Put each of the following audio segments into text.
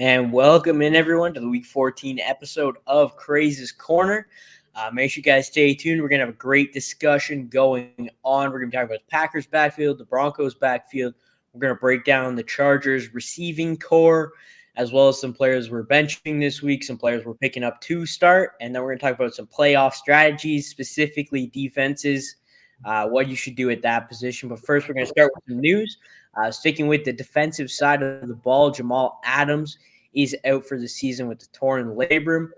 And welcome in, everyone, to the Week 14 episode of Craze's Corner. Make sure you guys stay tuned. We're going to have a great discussion going on. We're going to be talking about the Packers backfield, the Broncos backfield. We're going to break down the Chargers receiving core, as well as some players we're benching this week, some players we're picking up to start. And then we're going to talk about some playoff strategies, specifically defenses, what you should do at that position. But first, we're going to start with some news. Sticking with the defensive side of the ball, Jamal Adams is out for the season with the torn labrum.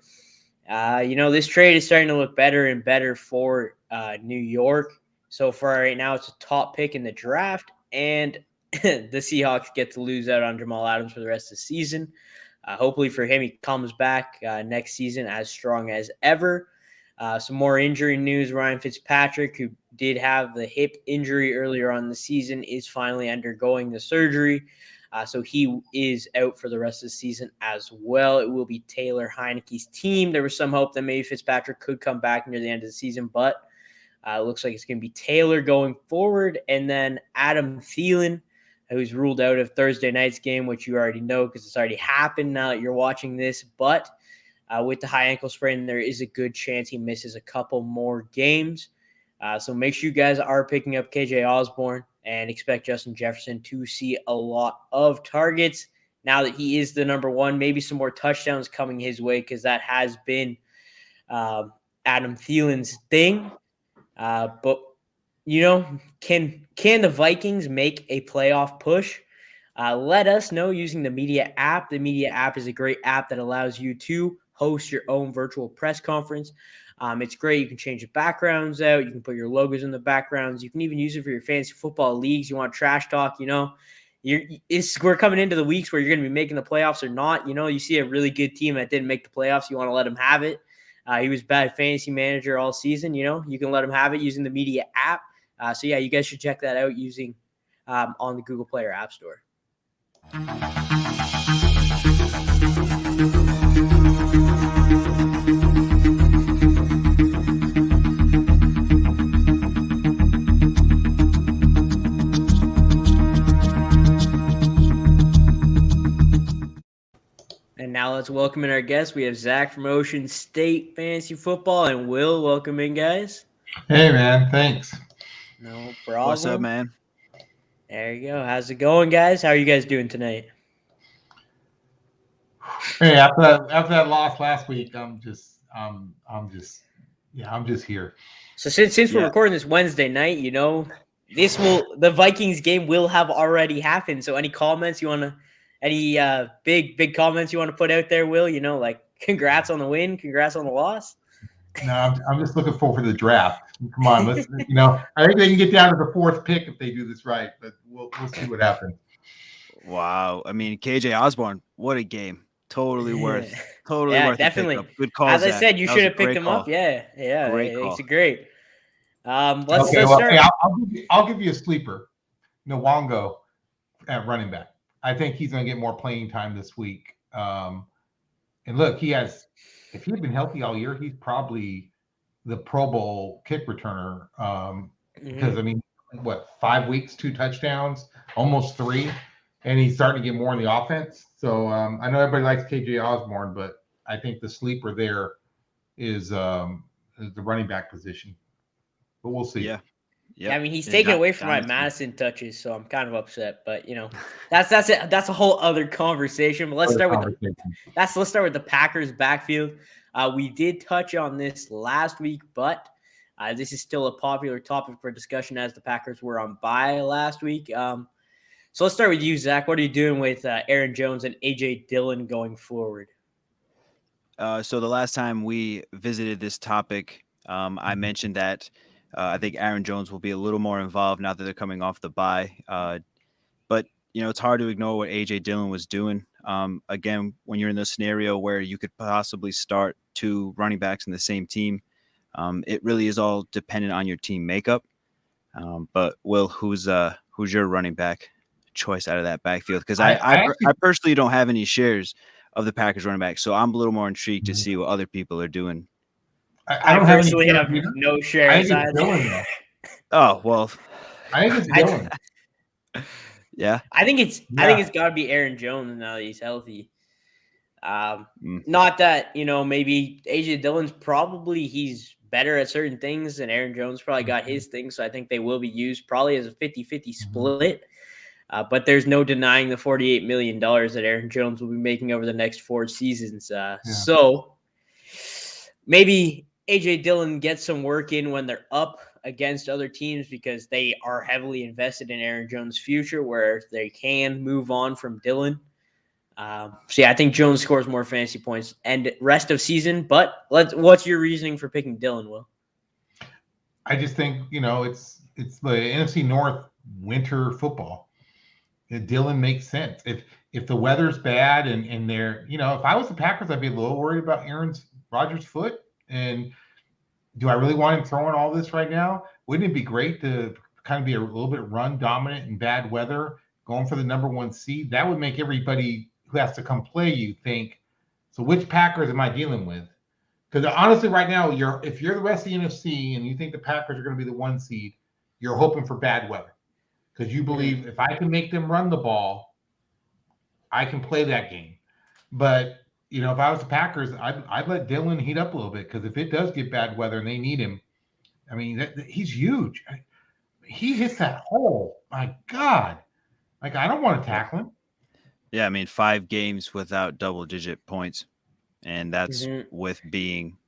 This trade is starting to look better and better for New York. So far right now, it's a top pick in the draft, and the Seahawks get to lose out on Jamal Adams for the rest of the season. Hopefully for him, he comes back next season as strong as ever. Some more injury news. Ryan Fitzpatrick, who did have the hip injury earlier on in the season, is finally undergoing the surgery. So he is out for the rest of the season as well. It will be Taylor Heineke's team. There was some hope that maybe Fitzpatrick could come back near the end of the season, but it looks like it's going to be Taylor going forward. And then Adam Thielen, who's ruled out of Thursday night's game, which you already know because it's already happened now that you're watching this. But with the high ankle sprain, there is a good chance he misses a couple more games. So make sure you guys are picking up KJ Osborn and expect Justin Jefferson to see a lot of targets now that he is the number one. Maybe some more touchdowns coming his way because that has been Adam Thielen's thing. But can the Vikings make a playoff push? Let us know using the Media app. The Media app is a great app that allows you to host your own virtual press conference. It's great. You can change the backgrounds out. You can put your logos in the backgrounds. You can even use it for your fantasy football leagues. You want trash talk, we're coming into the weeks where you're going to be making the playoffs or not. You see a really good team that didn't make the playoffs. You want to let him have it. He was bad fantasy manager all season. You can let him have it using the Media app. So you guys should check that out using on the Google Play or App Store. And now let's welcome in our guests. We have Zach from Ocean State Fantasy Football and Will. Welcome in, guys. Hey, man. Thanks. No problem. What's up, man? There you go. How's it going, guys? How are you guys doing tonight? Hey, after that loss last week, I'm just here. So since we're recording this Wednesday night, the Vikings game will have already happened. So any comments you want to, any big comments you want to put out there, Will? Congrats on the win, congrats on the loss. No, I'm just looking forward to the draft. Come on, let's. I think they can get down to the fourth pick if they do this right, but we'll see what happens. Wow, I mean, KJ Osborn, what a game! Totally worth. Definitely. Good call. As Zach. I said, you should have picked him up. Yeah, it's great. Let's start. I'll give you a sleeper, Nwango at running back. I think he's going to get more playing time this week. And look, if he had been healthy all year, he's probably the Pro Bowl kick returner. Because 5 weeks, 2 touchdowns, almost 3, and he's starting to get more in the offense. So I know everybody likes KJ Osborn, but I think the sleeper there is the running back position. But we'll see. Yeah. I mean, he's taken away from my Madison touches, so I'm kind of upset. But that's it. That's a whole other conversation. But let's start with the Packers backfield. We did touch on this last week, but this is still a popular topic for discussion as the Packers were on bye last week. So let's start with you, Zach. What are you doing with Aaron Jones and AJ Dillon going forward? So the last time we visited this topic, I mentioned that I think Aaron Jones will be a little more involved now that they're coming off the bye. But, it's hard to ignore what A.J. Dillon was doing. Again, when you're in the scenario where you could possibly start 2 running backs in the same team, it really is all dependent on your team makeup. But, Will, who's your running back choice out of that backfield? Because I personally don't have any shares of the Packers running back, so I'm a little more intrigued to see what other people are doing. I personally have no shares. Oh, well. I think it's Dillon. Yeah. I think it's got to be Aaron Jones now that he's healthy. Not that, maybe AJ Dillon's he's better at certain things, and Aaron Jones probably got his things. So I think they will be used probably as a 50-50 split. But there's no denying the $48 million that Aaron Jones will be making over the next 4 seasons. So maybe AJ Dillon gets some work in when they're up against other teams because they are heavily invested in Aaron Jones' future, where they can move on from Dillon. I think Jones scores more fantasy points and rest of season. But what's your reasoning for picking Dillon, Will? I just think it's the NFC North winter football. Dillon makes sense. If the weather's bad and they're if I was the Packers, I'd be a little worried about Aaron Rodgers' foot. And do I really want him throwing all this right now? Wouldn't it be great to kind of be a little bit run dominant in bad weather, going for the number 1 seed? That would make everybody who has to come play you think, so which Packers am I dealing with? Because honestly, right now, if you're the rest of the NFC and you think the Packers are going to be the 1 seed, you're hoping for bad weather. Because you believe if I can make them run the ball, I can play that game. But, if I was the Packers, I'd let Dillon heat up a little bit, because if it does get bad weather and they need him, I mean, he's huge. He hits that hole. My God. Like, I don't want to tackle him. Yeah, I mean, 5 games without double-digit points, and that's with being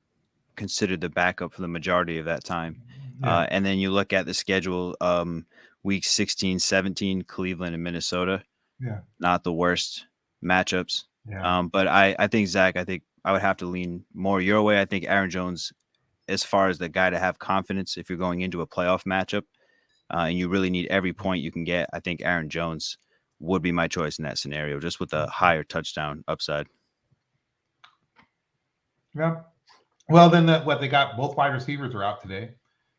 considered the backup for the majority of that time. Yeah. And then you look at the schedule, week 16, 17, Cleveland and Minnesota. Yeah. Not the worst matchups. Yeah. But I think, Zach, I would have to lean more your way. I think Aaron Jones, as far as the guy to have confidence if you're going into a playoff matchup and you really need every point you can get, I think Aaron Jones would be my choice in that scenario, just with a higher touchdown upside. Yeah. Well, then they got both wide receivers are out today.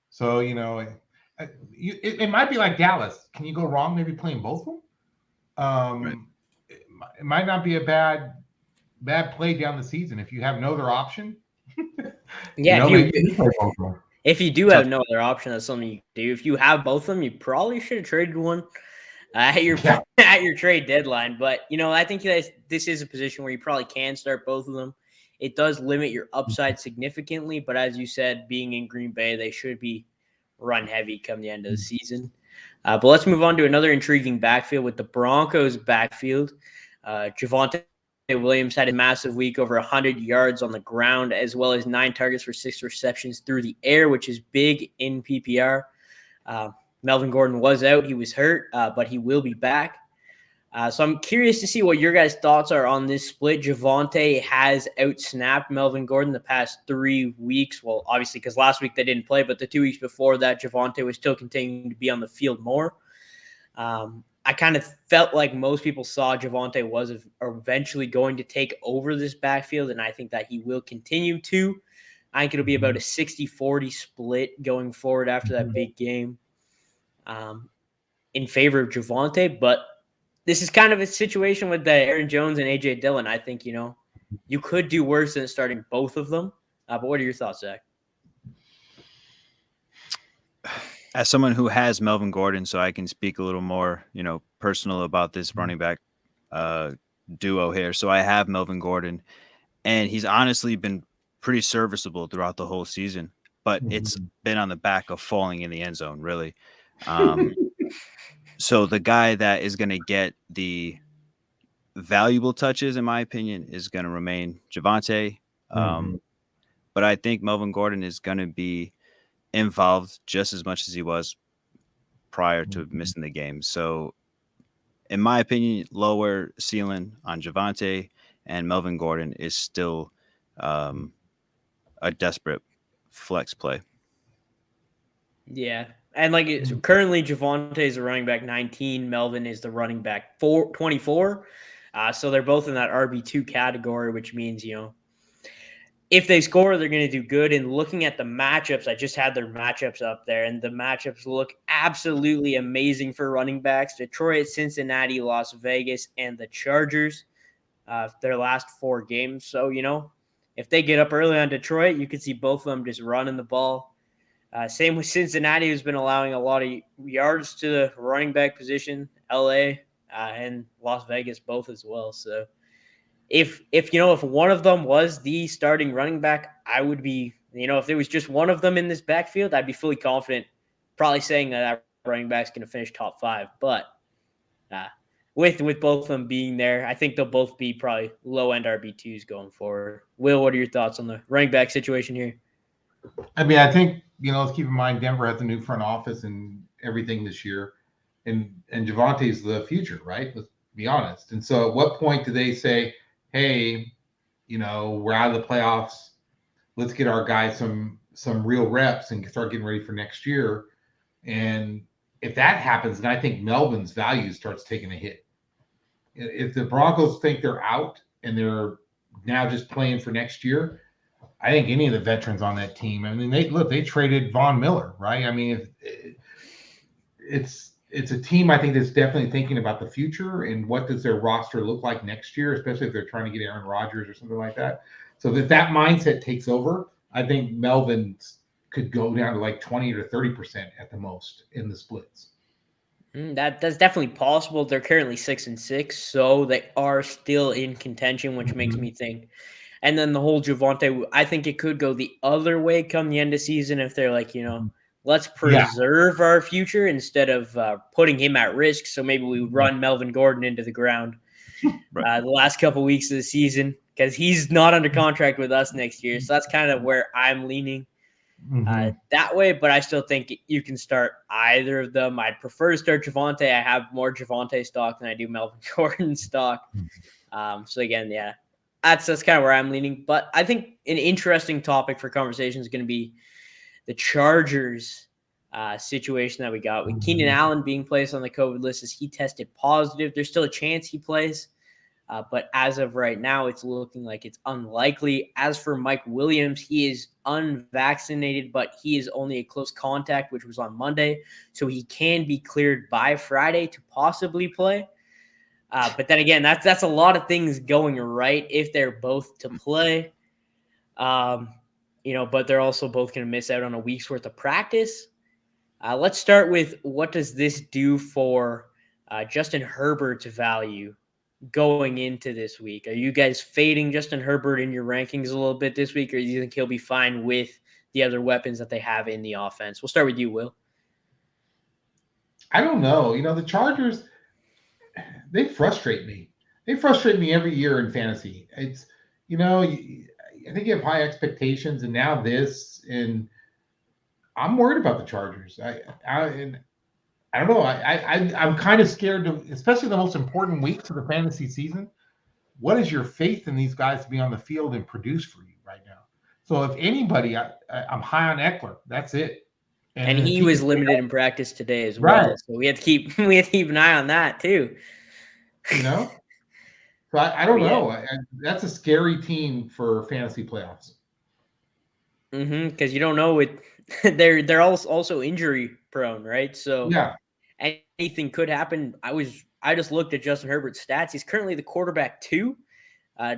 So, it might be like Dallas. Can you go wrong maybe playing both of them? Right. It might not be a bad play down the season if you have no other option. Yeah, if you do have no other option, that's something you do. If you have both of them, you probably should have traded one at your trade deadline. But I think this is a position where you probably can start both of them. It does limit your upside significantly, but as you said, being in Green Bay, they should be run heavy come the end of the season. But let's move on to another intriguing backfield with the Broncos backfield. Javonte Williams had a massive week, over 100 yards on the ground, as well as 9 targets for 6 receptions through the air, which is big in PPR. Melvin Gordon was out. He was hurt, but he will be back. So I'm curious to see what your guys' thoughts are on this split. Javonte has outsnapped Melvin Gordon the past 3 weeks. Well, obviously, because last week they didn't play, but the 2 weeks before that, Javonte was still continuing to be on the field more. I kind of felt like most people saw Javonte was eventually going to take over this backfield, and I think that he will continue to. I think it'll be about a 60-40 split going forward after that big game in favor of Javonte, but this is kind of a situation with Aaron Jones and AJ Dillon. I think, you could do worse than starting both of them. But what are your thoughts, Zach? As someone who has Melvin Gordon, so I can speak a little more, personal about this running back duo here. So I have Melvin Gordon, and he's honestly been pretty serviceable throughout the whole season, but it's been on the back of falling in the end zone, really. So the guy that is going to get the valuable touches, in my opinion, is going to remain Javonte. But I think Melvin Gordon is going to be involved just as much as he was prior to missing the game. So in my opinion, lower ceiling on Javonte, and Melvin Gordon is still a desperate flex play. Yeah. And currently Javonte is the running back 19. Melvin is the running back 24. So they're both in that RB2 category, which means, if they score, they're going to do good. And looking at the matchups, I just had their matchups up there, and the matchups look absolutely amazing for running backs. Detroit, Cincinnati, Las Vegas, and the Chargers, their last 4 games. So, if they get up early on Detroit, you could see both of them just running the ball. Same with Cincinnati, who's been allowing a lot of yards to the running back position, LA and Las Vegas both as well. So if one of them was the starting running back, I would be, if there was just one of them in this backfield, I'd be fully confident, probably saying that running back's going to finish top 5. But with both of them being there, I think they'll both be probably low end RB2s going forward. Will, what are your thoughts on the running back situation here? I mean, I think, let's keep in mind Denver has a new front office and everything this year, and Javonte's the future, right? Let's be honest. And so at what point do they say, hey, we're out of the playoffs, let's get our guys some real reps and start getting ready for next year? And if that happens, then I think Melvin's value starts taking a hit. If the Broncos think they're out and they're now just playing for next year, I think any of the veterans on that team, I mean, they traded Von Miller, right? I mean, it's a team I think that's definitely thinking about the future and what does their roster look like next year, especially if they're trying to get Aaron Rodgers or something like that. So if that mindset takes over, I think Melvin could go down to like 20 or 30% at the most in the splits. That's definitely possible. They're currently 6-6, so they are still in contention, which makes me think. And then the whole Javonte, I think it could go the other way come the end of season if they're like, let's preserve our future instead of putting him at risk. So maybe we run Melvin Gordon into the ground the last couple weeks of the season because he's not under contract with us next year. So that's kind of where I'm leaning that way. But I still think you can start either of them. I'd prefer to start Javonte. I have more Javonte stock than I do Melvin Gordon stock. So again, that's kind of where I'm leaning. But I think an interesting topic for conversation is going to be the Chargers situation that we got with Keenan Allen being placed on the COVID list as he tested positive. There's still a chance he plays. But as of right now, it's looking like it's unlikely. As for Mike Williams, he is unvaccinated, but he is only a close contact, which was on Monday. So he can be cleared by Friday to possibly play. But then again, that's a lot of things going right if they're both to play. But they're also both going to miss out on a week's worth of practice. Let's start with what does this do for Justin Herbert's value going into this week? Are you guys fading Justin Herbert in your rankings a little bit this week, or do you think he'll be fine with the other weapons that they have in the offense? We'll start with you, Will. I don't know. The Chargers, they frustrate me. They frustrate me every year in fantasy. It's, I think you have high expectations, and now this, and I'm worried about the Chargers. I don't know. I'm kind of scared to, especially the most important weeks of the fantasy season. What is your faith in these guys to be on the field and produce for you right now? So if anybody, I'm high on Eckler. That's it. And he was limited in practice today as well. So we have to keep an eye on that too. So I don't know. That's a scary team for fantasy playoffs. Because you don't know it. They're also injury prone, right? So anything could happen. I just looked at Justin Herbert's stats. He's currently the quarterback 2,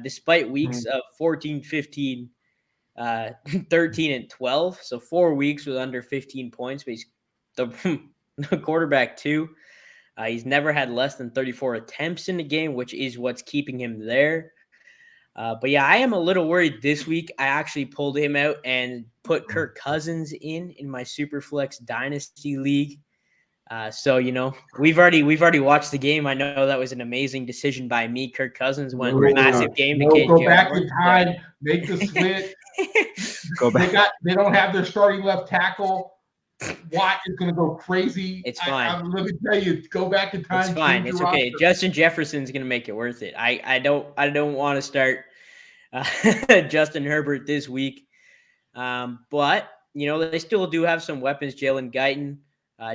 despite weeks of 14, 15, 13, and 12. So 4 weeks with under 15 points, but he's the quarterback 2. He's never had less than 34 attempts in the game, which is what's keeping him there. But I am a little worried this week. I actually pulled him out and put Kirk Cousins in my Superflex Dynasty League. So we've already watched the game. I know that was an amazing decision by me. Kirk Cousins went massive game to Gage. Go back in time, make the switch. Go back. They don't have their starting left tackle. Watt is going to go crazy. It's fine. Let me tell you, go back in time. It's fine. It's okay. Roster. Justin Jefferson's going to make it worth it. I don't want to start Justin Herbert this week. But they still do have some weapons. Jalen Guyton,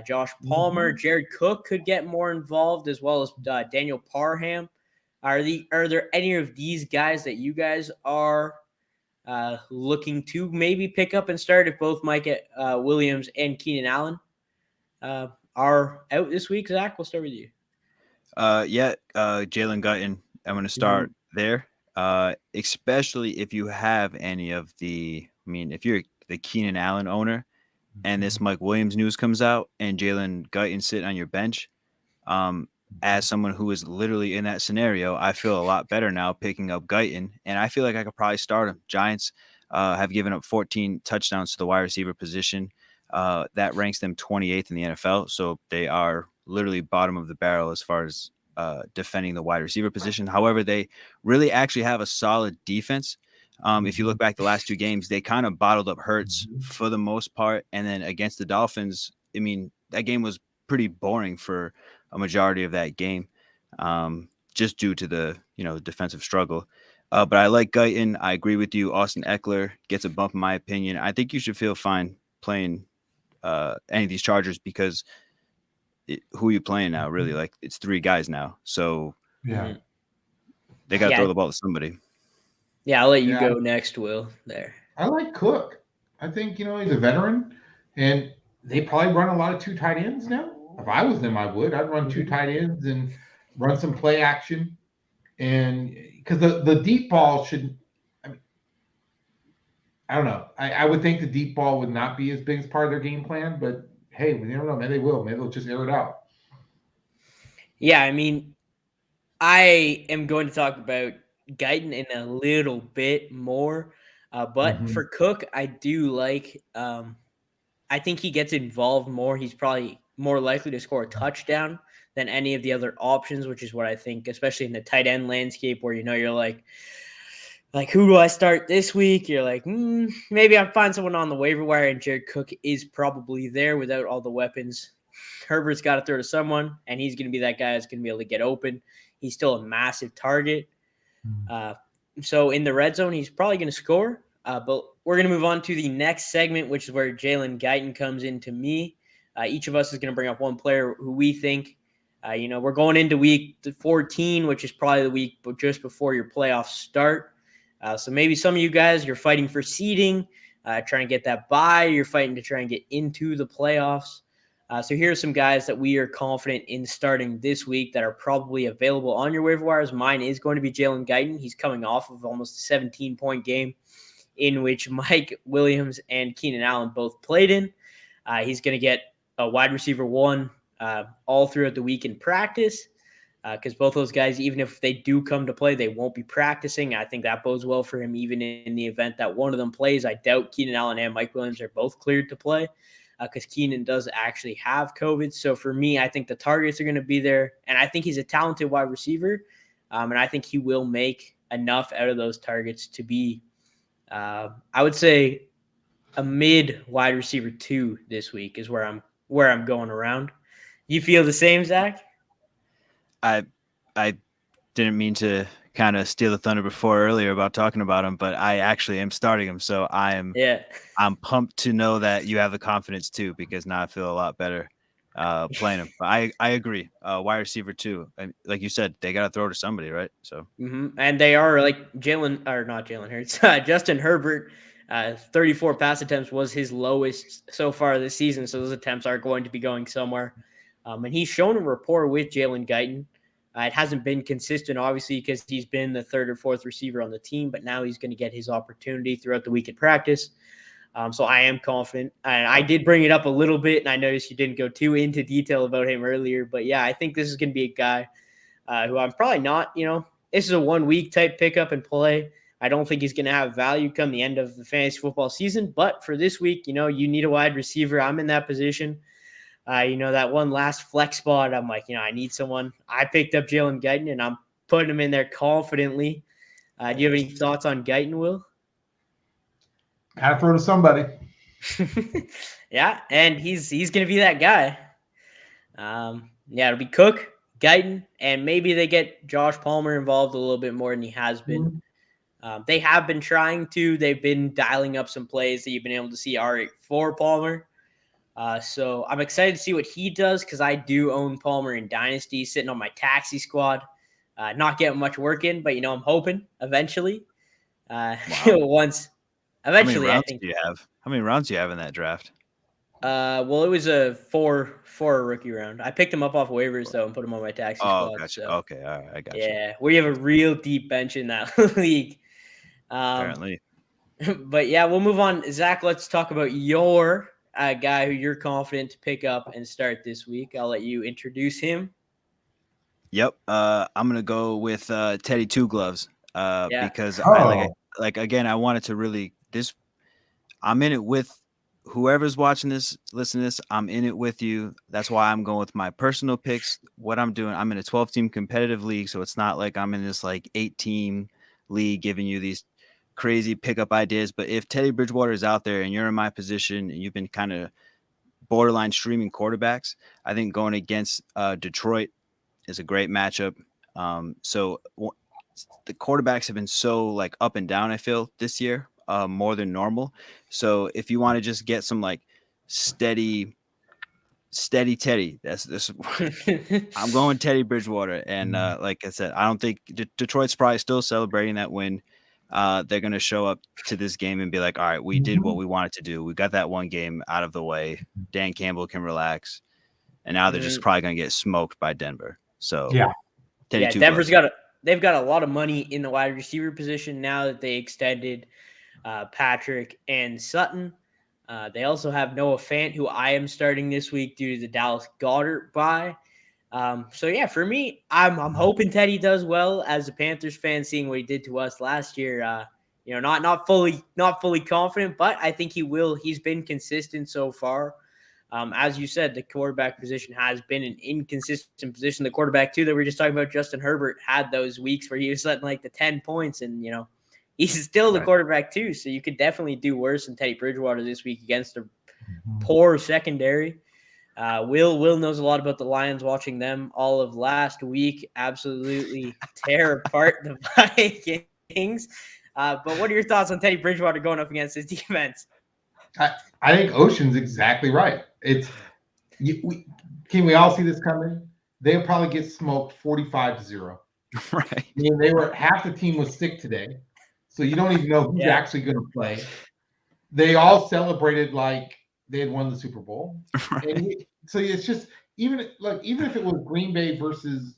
Josh Palmer, Jared Cook could get more involved, as well as Daniel Parham. Are there any of these guys that you guys are looking to maybe pick up and start if both Mike Williams and Keenan Allen are out this week? Zach, we'll start with you. Jalen Guyton. I'm going to start there, especially if you have any of if you're the Keenan Allen owner and this Mike Williams news comes out and Jalen Guyton sitting on your bench, as someone who is literally in that scenario, I feel a lot better now picking up Guyton, and I feel like I could probably start him. Giants have given up 14 touchdowns to the wide receiver position. That ranks them 28th in the NFL, so they are literally bottom of the barrel as far as defending the wide receiver position. However, they really actually have a solid defense. If you look back the last two games, they kind of bottled up Hurts for the most part, and then against the Dolphins, I mean, that game was pretty boring for a majority of that game, just due to the defensive struggle. But I like Guyton. I agree with you. Austin Eckler gets a bump in my opinion. I think you should feel fine playing any of these Chargers because who are you playing now? Really, like it's three guys now, so Yeah. they got to throw the ball to somebody. Yeah, I'll let you go next, Will. There. I like Cook. I think, he's a veteran, and they probably run a lot of two tight ends now. If I was them, I would. I'd run two tight ends and run some play action. And because the deep ball should, I don't know. I would think the deep ball would not be as big as part of their game plan, but hey, we never know. Maybe they will. Maybe they'll just air it out. Yeah, I mean, I am going to talk about Guyton in a little bit more, but for Cook, I do like. I think he gets involved more. He's probably more likely to score a touchdown than any of the other options, which is what I think, especially in the tight end landscape where you're like who do I start this week? You're like, maybe I'll find someone on the waiver wire, and Jared Cook is probably there without all the weapons. Herbert's got to throw to someone, and he's going to be that guy that's going to be able to get open. He's still a massive target. So in the red zone, he's probably going to score. But we're going to move on to the next segment, which is where Jalen Guyton comes into me. Each of us is going to bring up one player who we think, we're going into week 14, which is probably the week just before your playoffs start. So maybe some of you guys, you're fighting for seeding, trying to get that bye. You're fighting to try and get into the playoffs. So here are some guys that we are confident in starting this week that are probably available on your waiver wires. Mine is going to be Jalen Guyton. He's coming off of almost a 17-point game in which Mike Williams and Keenan Allen both played in. He's going to get a wide receiver one all throughout the week in practice because both those guys, even if they do come to play, they won't be practicing. I think that bodes well for him even in the event that one of them plays. I doubt Keenan Allen and Mike Williams are both cleared to play because Keenan does actually have COVID. So for me, I think the targets are going to be there, and I think he's a talented wide receiver, and I think he will make enough out of those targets to be I would say a mid wide receiver 2 this week is where I'm going around. You feel the same, Zach? I didn't mean to kind of steal the thunder before earlier about talking about him, but I actually am starting him. So I'm pumped to know that you have the confidence too, because now I feel a lot better playing him. But I agree. Wide receiver 2, and like you said, they got to throw to somebody, right? So and they are like not Jalen Hurts, Justin Herbert. 34 pass attempts was his lowest so far this season, so those attempts are going to be going somewhere. And he's shown a rapport with Jalen Guyton. It hasn't been consistent, obviously, because he's been the third or fourth receiver on the team, but now he's going to get his opportunity throughout the week in practice. So I am confident. And I did bring it up a little bit, and I noticed you didn't go too into detail about him earlier. But, yeah, I think this is going to be a guy who I'm probably not, this is a 1-week type pickup and play. I don't think he's going to have value come the end of the fantasy football season. But for this week, you need a wide receiver. I'm in that position. That one last flex spot, I'm like, I need someone. I picked up Jalen Guyton, and I'm putting him in there confidently. Do you have any thoughts on Guyton, Will? Gotta throw to somebody. Yeah, and he's going to be that guy. It'll be Cook, Guyton, and maybe they get Josh Palmer involved a little bit more than he has been. They have been trying to. They've been dialing up some plays that you've been able to see already for Palmer. So I'm excited to see what he does because I do own Palmer in Dynasty, sitting on my taxi squad. Not getting much work in, but I'm hoping eventually. Eventually, I think. How many rounds do you have in that draft? Well, it was a four rookie round. I picked him up off waivers though and put him on my taxi squad. Gotcha. So. Okay, all right, I got you. Yeah, we have a real deep bench in that league. Apparently. But yeah, we'll move on. Zach, let's talk about your guy who you're confident to pick up and start this week. I'll let you introduce him. Yep. I'm gonna go with Teddy Two Gloves. Yeah. Because Oh, again, I wanted to really I'm in it with whoever's watching this, listen to this. I'm in it with you. That's why I'm going with my personal picks. What I'm doing, I'm in a 12-team competitive league, so it's not like I'm in this like 8-team league giving you these crazy pickup ideas. But if Teddy Bridgewater is out there and you're in my position and you've been kind of borderline streaming quarterbacks, I think going against Detroit is a great matchup. The quarterbacks have been so like up and down, I feel, this year, more than normal. So if you want to just get some like steady Teddy, that's this. I'm going Teddy Bridgewater, and like I said, I don't think Detroit's probably still celebrating that win. They're gonna show up to this game and be like, "All right, we did what we wanted to do. We got that one game out of the way. Dan Campbell can relax." And now they're just probably gonna get smoked by Denver. So yeah. Teddy Yeah, Two Denver's Gloves. they've got a lot of money in the wide receiver position now that they extended Patrick and Sutton. They also have Noah Fant, who I am starting this week due to the Dallas Goedert bye. So yeah, for me, I'm hoping Teddy does well as a Panthers fan, seeing what he did to us last year. Not fully confident, but I think he will. He's been consistent so far. As you said, the quarterback position has been an inconsistent position. The quarterback too that we were just talking about, Justin Herbert, had those weeks where he was letting like the 10 points, and he's still the quarterback too. So you could definitely do worse than Teddy Bridgewater this week against a poor secondary. Will knows a lot about the Lions, watching them all of last week absolutely tear apart the Vikings. But what are your thoughts on Teddy Bridgewater going up against his defense? I think Ocean's exactly right. Can we all see this coming? They'll probably get smoked 45-0. Right. I mean, half the team was sick today, so you don't even know who's actually going to play. They all celebrated like they had won the Super Bowl. Right. So it's just even if it was Green Bay versus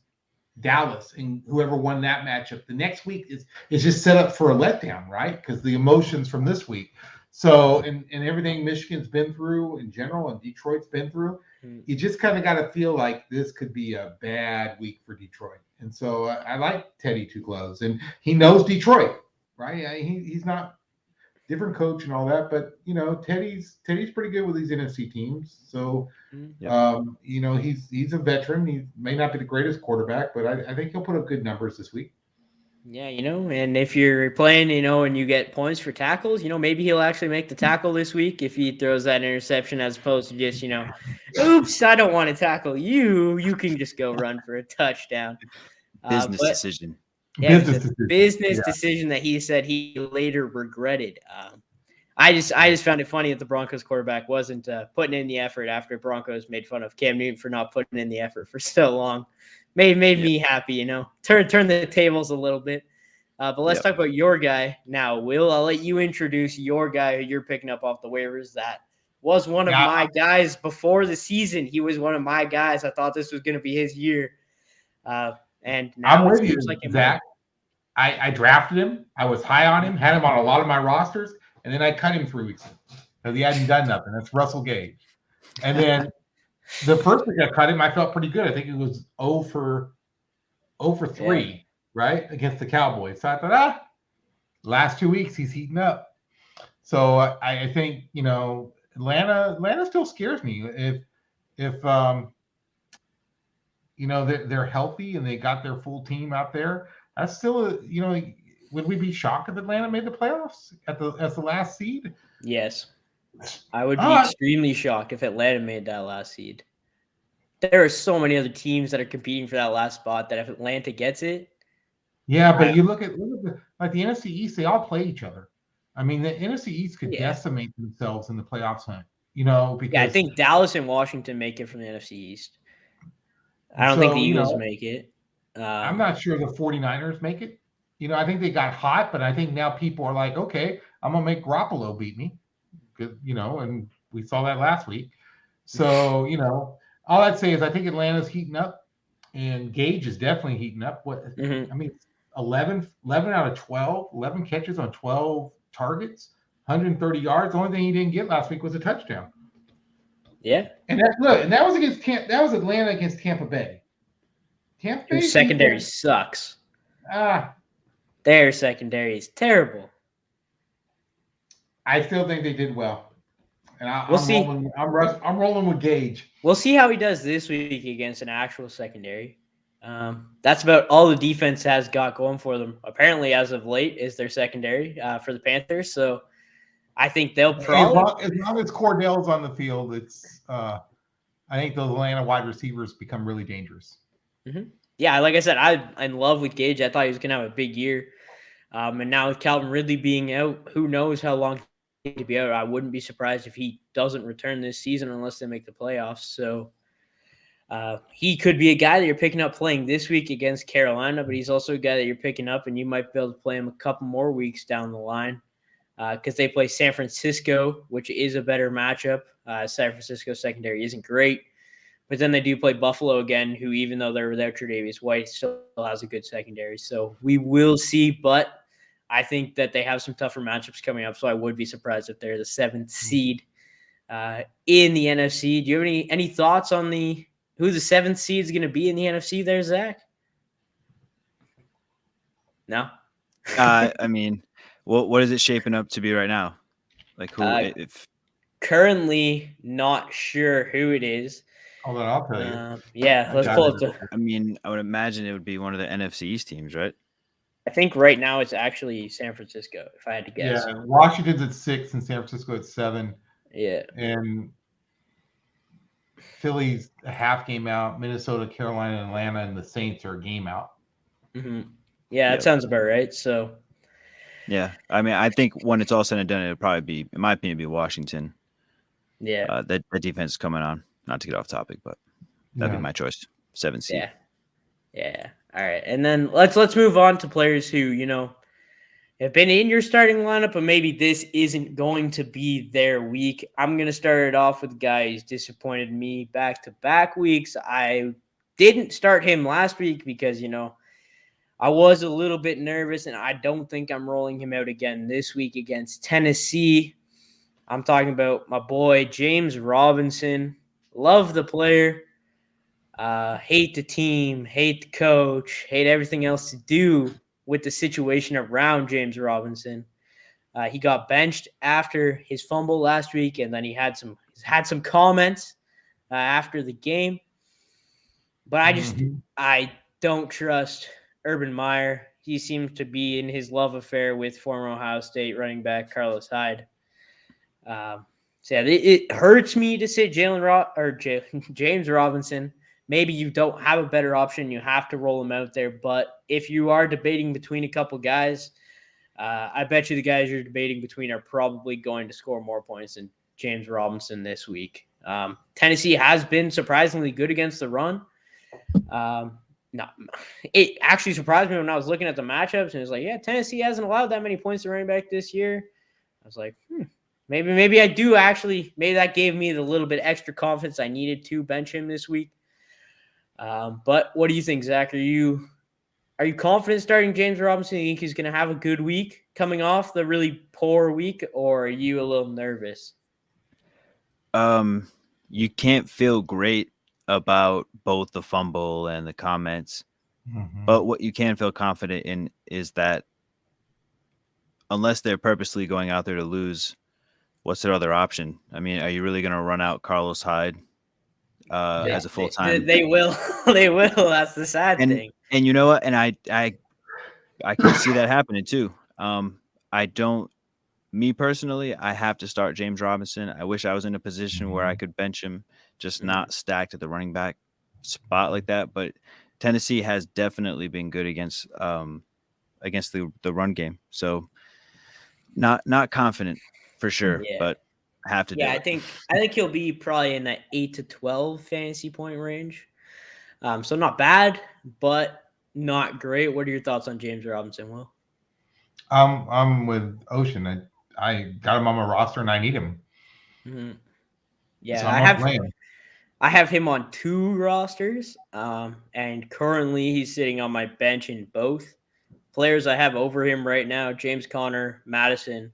Dallas and whoever won that matchup, the next week is just set up for a letdown, right? Because the emotions from this week. So and everything Michigan's been through in general and Detroit's been through, you just kind of got to feel like this could be a bad week for Detroit. And so I like Teddy Two Gloves, and he knows Detroit, right? He's not different coach and all that, but Teddy's pretty good with these NFC teams. So he's a veteran. He may not be the greatest quarterback, but I think he'll put up good numbers this week. Yeah, and if you're playing, and you get points for tackles, maybe he'll actually make the tackle this week if he throws that interception as opposed to just, oops, I don't want to tackle you. You can just go run for a touchdown. Business decision. Yeah, business decision that he said he later regretted. I just found it funny that the Broncos quarterback wasn't putting in the effort after Broncos made fun of Cam Newton for not putting in the effort for so long. Made me happy, turn the tables a little bit. But let's talk about your guy now, Will. I'll let you introduce your guy who you're picking up off the waivers. That was one of my guys before the season. He was one of my guys. I thought this was going to be his year. And now I'm with you, like Zach. I drafted him. I was high on him, had him on a lot of my rosters, and then I cut him 3 weeks ago because he hadn't done nothing. That's Russell Gage. And then the first week I cut him, I felt pretty good. I think it was 0 for 3, right, against the Cowboys. So I thought, last 2 weeks he's heating up. So I think Atlanta still scares me. If they're healthy and they got their full team out there, that's still would we be shocked if Atlanta made the playoffs as the last seed? Yes. I would be extremely shocked if Atlanta made that last seed. There are so many other teams that are competing for that last spot that if Atlanta gets it. Yeah, but you look at the NFC East, they all play each other. I mean, the NFC East could decimate themselves in the playoffs hunt, because I think Dallas and Washington make it from the NFC East. I don't think the Eagles make it. I'm not sure the 49ers make it. I think they got hot, but I think now people are like, okay, I'm going to make Garoppolo beat me. And we saw that last week. So, all I'd say is I think Atlanta's heating up, and Gage is definitely heating up. I mean, 11 out of 12, 11 catches on 12 targets, 130 yards. The only thing he didn't get last week was a touchdown. Yeah. And that was Atlanta against Tampa Bay. Tampa whose Bay's secondary defense, sucks. ah, Their secondary is terrible. I still think they did well, and We'll I'm see. rolling. I'm rolling with Gage. We'll see how he does this week against an actual secondary. That's about all the defense has got going for them. Apparently, as of late, is their secondary for the Panthers. So I think they'll probably. As long as Cordell's on the field, it's. I think those Atlanta wide receivers become really dangerous. Mm-hmm. Yeah, like I said, I'm in love with Gage. I thought he was going to have a big year. And now with Calvin Ridley being out, who knows how long he could be out. I wouldn't be surprised if he doesn't return this season unless they make the playoffs. So he could be a guy that you're picking up playing this week against Carolina, but he's also a guy that you're picking up and you might be able to play him a couple more weeks down the line because they play San Francisco, which is a better matchup. San Francisco secondary isn't great. But then they do play Buffalo again, who, even though they're without Tre'Davious White, still has a good secondary. So we will see. But I think that they have some tougher matchups coming up. So I would be surprised if they're the 7th seed in the NFC. Do you have any thoughts on who the 7th seed is going to be in the NFC there, Zach? No? I mean, what is it shaping up to be right now? Like who? Currently, not sure who it is. Hold on, I'll tell you. Yeah, let's pull up I mean, I would imagine it would be one of the NFC East teams, right? I think right now it's actually San Francisco, if I had to guess. Yeah, Washington's at 6 and San Francisco at 7. Yeah. And Philly's a half game out. Minnesota, Carolina, Atlanta, and the Saints are a game out. Mm-hmm. Yeah, that sounds about right. So. Yeah, I mean, I think when it's all said and done, it'll probably be, in my opinion, be Washington. Yeah. That defense is coming on. Not to get off topic, but that'd be my choice. 7 seed. Yeah. All right. And then let's move on to players who, have been in your starting lineup, but maybe this isn't going to be their week. I'm going to start it off with a guy who's disappointed me back-to-back weeks. I didn't start him last week because, I was a little bit nervous, and I don't think I'm rolling him out again this week against Tennessee. I'm talking about my boy, James Robinson. Love the player. Hate the team, hate the coach, hate everything else to do with the situation around James Robinson. He got benched after his fumble last week, and then he had some comments after the game. But I don't trust Urban Meyer. He seems to be in his love affair with former Ohio State running back Carlos Hyde. It hurts me to sit James Robinson. Maybe you don't have a better option. You have to roll him out there. But if you are debating between a couple guys, I bet you the guys you're debating between are probably going to score more points than James Robinson this week. Tennessee has been surprisingly good against the run. It actually surprised me when I was looking at the matchups, and it was like, yeah, Tennessee hasn't allowed that many points to running back this year. I was like, maybe I do actually. Maybe that gave me the little bit extra confidence I needed to bench him this week. But what do you think, Zach? Are you confident starting James Robinson? Do you think he's going to have a good week coming off the really poor week, or are you a little nervous? You can't feel great about both the fumble and the comments, but what you can feel confident in is that unless they're purposely going out there to lose, what's their other option? I mean, are you really going to run out Carlos Hyde as a full-time? They will. They will. That's the sad thing. And you know what? And I can see that happening too. Me personally, I have to start James Robinson. I wish I was in a position where I could bench him, just not stacked at the running back spot like that. But Tennessee has definitely been good against the run game. So not confident for sure, but I have to do it. I think he'll be probably in that 8 to 12 fantasy point range. So not bad, but not great. What are your thoughts on James Robinson, Will? I'm with Ocean. I got him on my roster and I need him. Mm-hmm. Yeah, so I have him on 2 rosters, and currently he's sitting on my bench in both. Players I have over him right now: James Conner, Madison,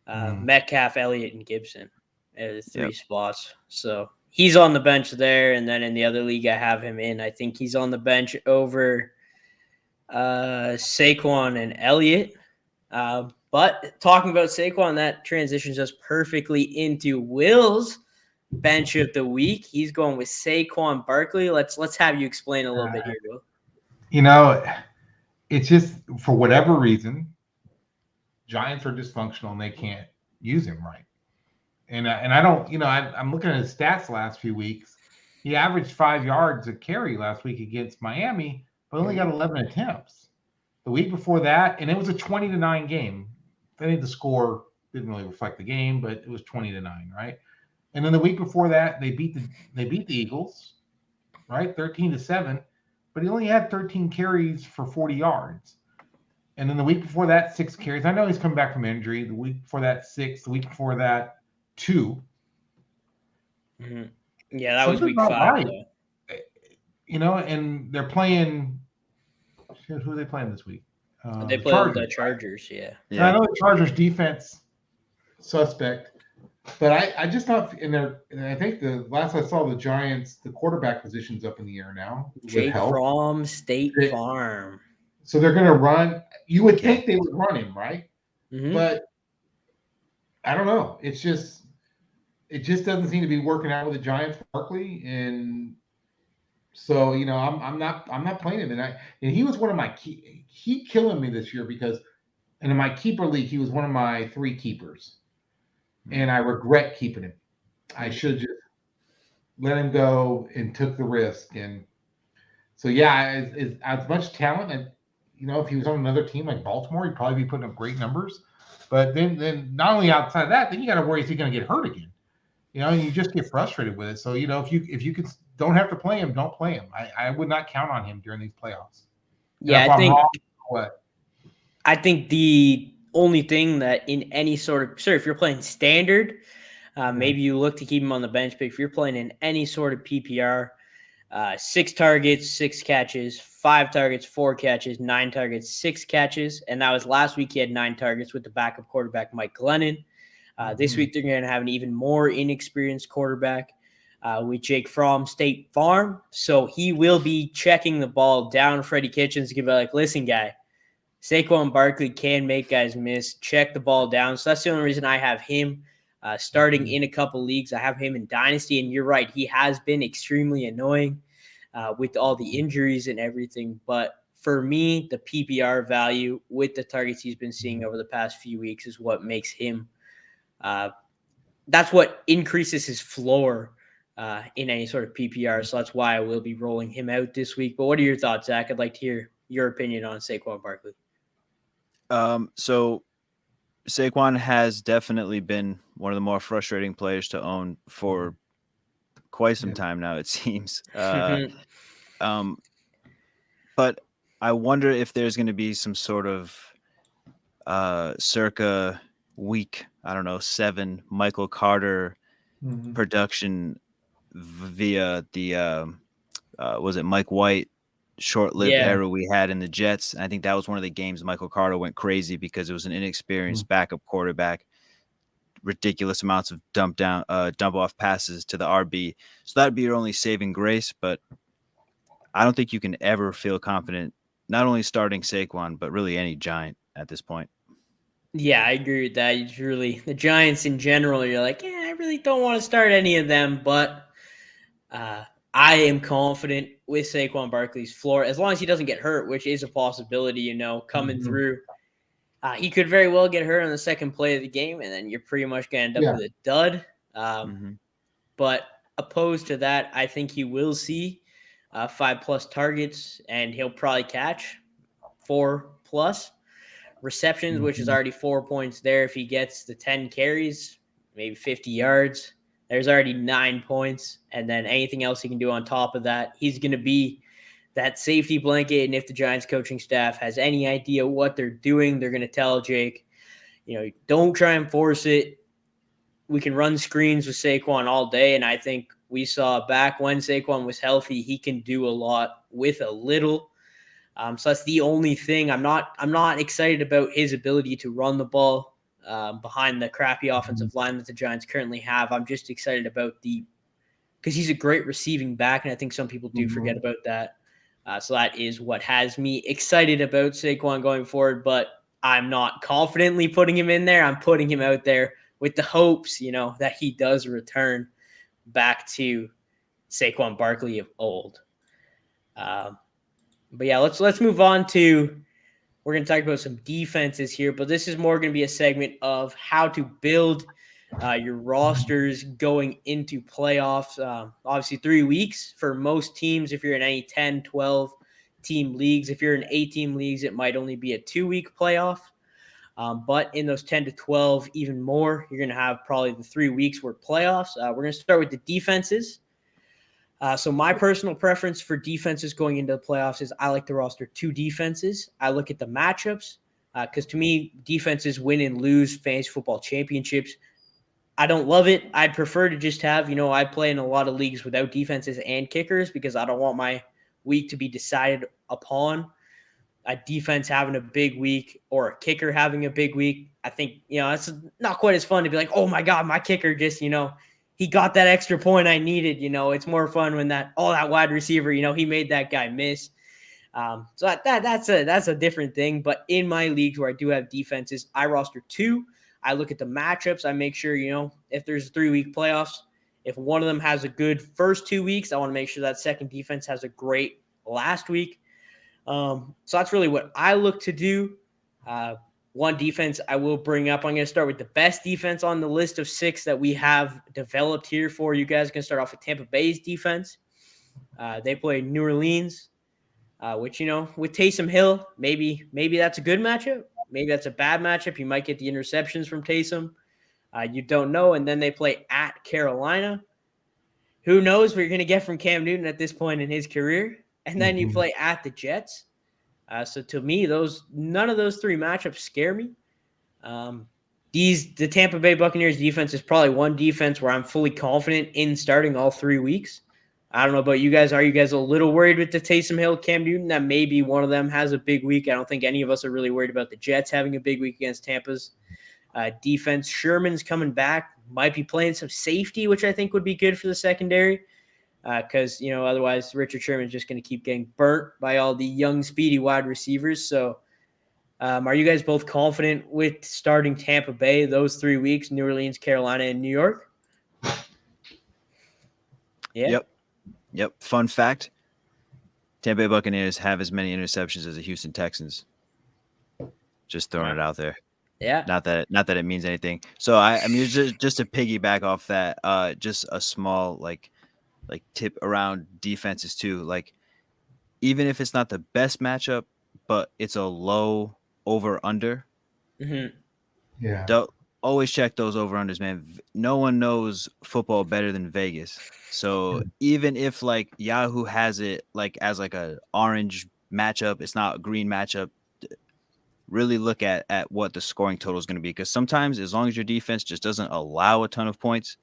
Metcalf, Elliott, and Gibson. 3 spots. So he's on the bench there, and then in the other league I have him in. I think he's on the bench over Saquon and Elliott. But talking about Saquon, that transitions us perfectly into Will's bench of the week. He's going with Saquon Barkley. Let's have you explain a little bit here, Will. It's just for whatever reason, Giants are dysfunctional and they can't use him right. And I don't, I'm looking at his stats the last few weeks. He averaged 5 yards a carry last week against Miami, but only got 11 attempts. The week before that, and it was a 20-9 game. I think the score didn't really reflect the game, but it was 20-9, right? And then the week before that, they beat the Eagles, right? 13-7, but he only had 13 carries for 40 yards. And then the week before that, 6 carries. I know he's come back from injury. The week before that, 6. The week before that, 2. Mm-hmm. Yeah, that was week 5. Right. And they're playing. Who are they playing this week? They play the Chargers. Yeah. I know the Chargers defense suspect, but I just thought, and I think the last I saw the Giants, the quarterback position's up in the air now. Jake from State Farm. So they're going to run. You would think they would run him, right? Mm-hmm. But I don't know. It just doesn't seem to be working out with the Giants, Barkley, and so I'm not playing him. And he was one of my he killing me this year because, and in my keeper league, he was one of my 3 keepers, and I regret keeping him. I should just let him go and took the risk. And so as much talent, and if he was on another team like Baltimore, he'd probably be putting up great numbers. But then not only outside of that, then you got to worry, is he going to get hurt again? And you just get frustrated with it. So if you could don't have to play him, don't play him. I would not count on him during these playoffs. Yeah, I think the only thing that in any sort of if you're playing standard, maybe you look to keep him on the bench. But if you're playing in any sort of PPR, 6 targets, 6 catches, 5 targets, 4 catches, 9 targets, 6 catches, and that was last week. He had 9 targets with the backup quarterback Mike Glennon. This week they're going to have an even more inexperienced quarterback with Jake from State Farm. So he will be checking the ball down. Freddie Kitchens can be like, listen, guy, Saquon Barkley can make guys miss. Check the ball down. So that's the only reason I have him starting in a couple leagues. I have him in Dynasty, and you're right. He has been extremely annoying with all the injuries and everything. But for me, the PPR value with the targets he's been seeing over the past few weeks is what makes him that's what increases his floor in any sort of PPR. So that's why I will be rolling him out this week. But what are your thoughts, Zach? I'd like to hear your opinion on Saquon Barkley. So Saquon has definitely been one of the more frustrating players to own for quite some time now, it seems. But I wonder if there's going to be some sort of circa week, 7 Michael Carter production via the was it Mike White short-lived era we had in the Jets. I think that was one of the games Michael Carter went crazy because it was an inexperienced backup quarterback, ridiculous amounts of dump off passes to the RB. So that'd be your only saving grace, but I don't think you can ever feel confident not only starting Saquon, but really any Giant at this point. Yeah, I agree with that. It's really the Giants in general. You're like, I really don't want to start any of them, but I am confident with Saquon Barkley's floor as long as he doesn't get hurt, which is a possibility. Coming through, he could very well get hurt on the second play of the game, and then you're pretty much going to end up with a dud. But opposed to that, I think he will see 5+ targets, and he'll probably catch 4+ receptions, which is already 4 points there. If he gets the 10 carries, maybe 50 yards, there's already 9 points. And then anything else he can do on top of that, he's going to be that safety blanket. And if the Giants coaching staff has any idea what they're doing, they're going to tell Jake, don't try and force it. We can run screens with Saquon all day. And I think we saw back when Saquon was healthy, he can do a lot with a little. So that's the only thing. I'm not excited about his ability to run the ball behind the crappy offensive line that the Giants currently have. I'm just excited about the because he's a great receiving back, and I think some people do forget about that. So that is what has me excited about Saquon going forward, but I'm not confidently putting him in there. I'm putting him out there with the hopes, that he does return back to Saquon Barkley of old. But yeah, let's move on to, we're going to talk about some defenses here, but this is more going to be a segment of how to build your rosters going into playoffs. Obviously 3 weeks for most teams. If you're in any 10, 12 team leagues, if you're in 8-team leagues, it might only be a 2-week playoff. But in those 10 to 12, even more, you're going to have probably the 3 weeks where playoffs. We're going to start with the defenses. So my personal preference for defenses going into the playoffs is I like to roster 2 defenses. I look at the matchups because to me, defenses win and lose fantasy football championships. I don't love it. I'd prefer to just have, I play in a lot of leagues without defenses and kickers because I don't want my week to be decided upon a defense having a big week or a kicker having a big week. I think, it's not quite as fun to be like, oh my God, my kicker just, he got that extra point I needed. It's more fun when that wide receiver, he made that guy miss. So that's a different thing. But in my leagues where I do have defenses, I roster 2. I look at the matchups. I make sure, if there's 3-week playoffs, if one of them has a good first 2 weeks, I want to make sure that second defense has a great last week. So that's really what I look to do. One defense I will bring up. I'm going to start with the best defense on the list of 6 that we have developed here for you guys. Going to start off with Tampa Bay's defense. They play New Orleans, which, with Taysom Hill, maybe that's a good matchup. Maybe that's a bad matchup. You might get the interceptions from Taysom. You don't know. And then they play at Carolina. Who knows what you're going to get from Cam Newton at this point in his career? And then you play at the Jets. So to me, none of those 3 matchups scare me. The Tampa Bay Buccaneers defense is probably one defense where I'm fully confident in starting all 3 weeks. I don't know about you guys. Are you guys a little worried with the Taysom Hill, Cam Newton, that maybe one of them has a big week? I don't think any of us are really worried about the Jets having a big week against Tampa's defense. Sherman's coming back, might be playing some safety, which I think would be good for the secondary because, otherwise Richard Sherman's just going to keep getting burnt by all the young, speedy wide receivers. So are you guys both confident with starting Tampa Bay those 3 weeks, New Orleans, Carolina, and New York? Yeah. Yep. Fun fact, Tampa Bay Buccaneers have as many interceptions as the Houston Texans. Just throwing it out there. Yeah. Not that it means anything. So I mean, just to piggyback off that, just a small like tip around defenses too. Like even if it's not the best matchup, but it's a low over under. Mm-hmm. Yeah. Don't always check those over unders, man. No one knows football better than Vegas. So even if like Yahoo has it like as like a orange matchup, it's not a green matchup. Really look at what the scoring total is going to be, because sometimes as long as your defense just doesn't allow a ton of points,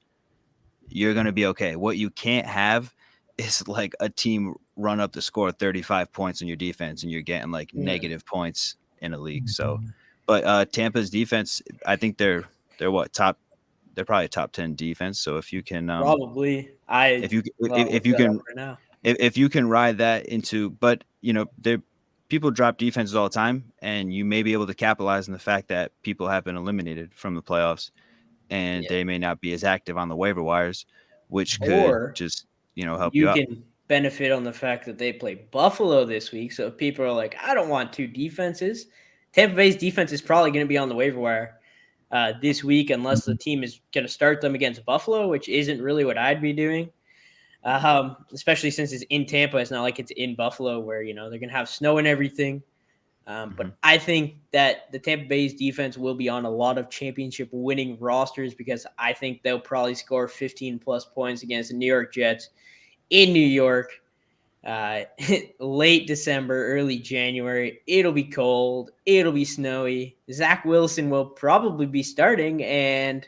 you're going to be okay. What you can't have is like a team run up to score 35 points in your defense and you're getting like negative points in a league. So, but Tampa's defense, I think they're what they're probably a top 10 defense. So if you can probably if you can ride that into, but people drop defenses all the time, and you may be able to capitalize on the fact that people have been eliminated from the playoffs and they may not be as active on the waiver wires, which could just help you out. You can benefit on the fact that they play Buffalo this week. So if people are like, I don't want 2 defenses, Tampa Bay's defense is probably going to be on the waiver wire this week unless the team is going to start them against Buffalo, which isn't really what I'd be doing. Especially since it's in Tampa. It's not like it's in Buffalo where, they're going to have snow and everything. But I think that the Tampa Bay's defense will be on a lot of championship winning rosters because I think they'll probably score 15 plus points against the New York Jets in New York late December, early January. It'll be cold. It'll be snowy. Zach Wilson will probably be starting. And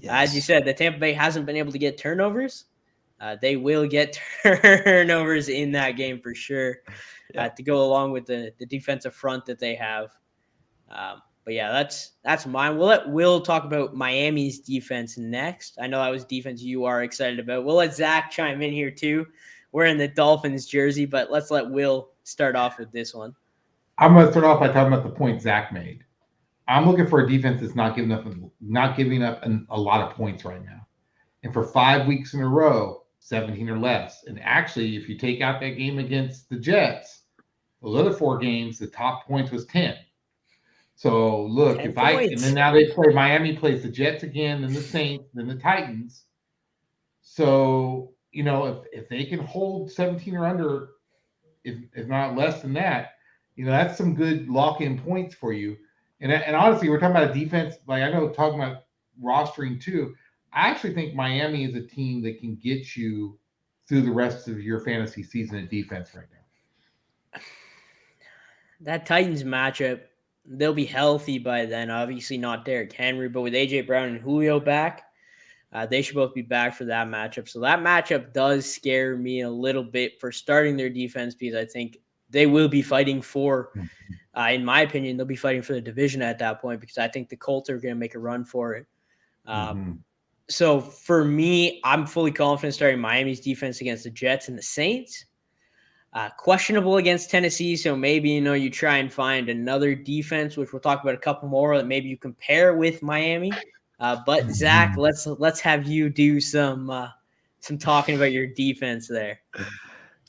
as you said, the Tampa Bay hasn't been able to get turnovers. They will get turnovers in that game for sure to go along with the defensive front that they have. But yeah, that's mine. We'll let Will talk about Miami's defense next. I know that was defense you are excited about. We'll let Zach chime in here too. We're in the Dolphins jersey, but let's let Will start off with this one. I'm going to start off by talking about the point Zach made. I'm looking for a defense that's not giving up a lot of points right now. And for 5 weeks in a row, 17 or less. And actually, if you take out that game against the Jets, those other 4 games, the top points was 10. So look, and then now Miami plays the Jets again, then the Saints, then the Titans. So, if they can hold 17 or under, if not less than that, that's some good lock-in points for you. And honestly, we're talking about a defense, like I know talking about rostering too. I actually think Miami is a team that can get you through the rest of your fantasy season at defense right now. That Titans matchup, they'll be healthy by then. Obviously not Derrick Henry, but with A.J. Brown and Julio back, they should both be back for that matchup. So that matchup does scare me a little bit for starting their defense because I think they will be fighting for, in my opinion, they'll be fighting for the division at that point because I think the Colts are going to make a run for it. So for me, I'm fully confident starting Miami's defense against the Jets and the Saints. Questionable against Tennessee, so maybe you try and find another defense, which we'll talk about a couple more that maybe you compare with Miami. But Zach, let's have you do some talking about your defense there.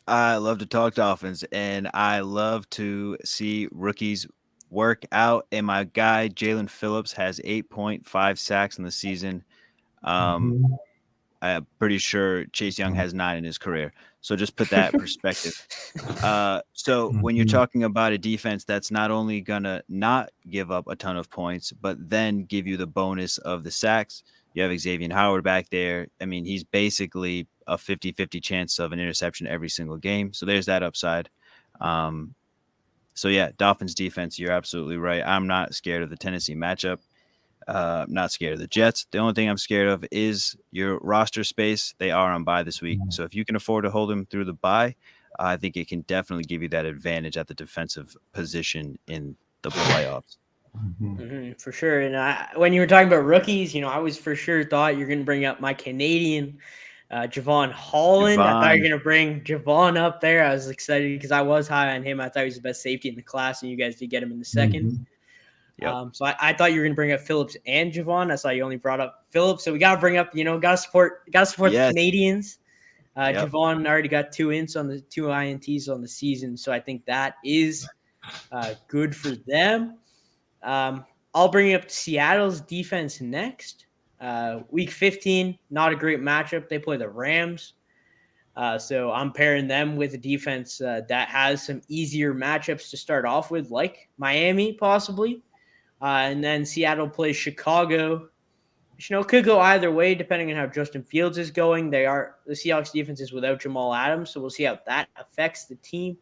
I love to talk Dolphins, and I love to see rookies work out. And my guy Jalen Phillips has 8.5 sacks in the season. I'm pretty sure Chase Young has 9 in his career. So just put that in perspective. So when you're talking about a defense that's not only going to not give up a ton of points, but then give you the bonus of the sacks, you have Xavier Howard back there. I mean, he's basically a 50-50 chance of an interception every single game. So there's that upside. So yeah, Dolphins defense, you're absolutely right. I'm not scared of the Tennessee matchup. I'm not scared of the Jets. The only thing I'm scared of is your roster space. They are on bye this week. So if you can afford to hold them through the bye, I think it can definitely give you that advantage at the defensive position in the playoffs. For sure. And when you were talking about rookies, I was for sure thought you're going to bring up my Canadian Javon Holland. I thought you were going to bring Javon up there. I was excited because I was high on him. I thought he was the best safety in the class, and you guys did get him in the second. Yep. So I thought you were going to bring up Phillips and Javon. I saw you only brought up Phillips. So we got to bring up, got to support the Canadians. Javon already got 2 INTs on the season. So I think that is good for them. I'll bring up Seattle's defense next. Week 15, not a great matchup. They play the Rams. So I'm pairing them with a defense that has some easier matchups to start off with, like Miami possibly. And then Seattle plays Chicago. Could go either way depending on how Justin Fields is going. The Seahawks defense is without Jamal Adams, so we'll see how that affects the team.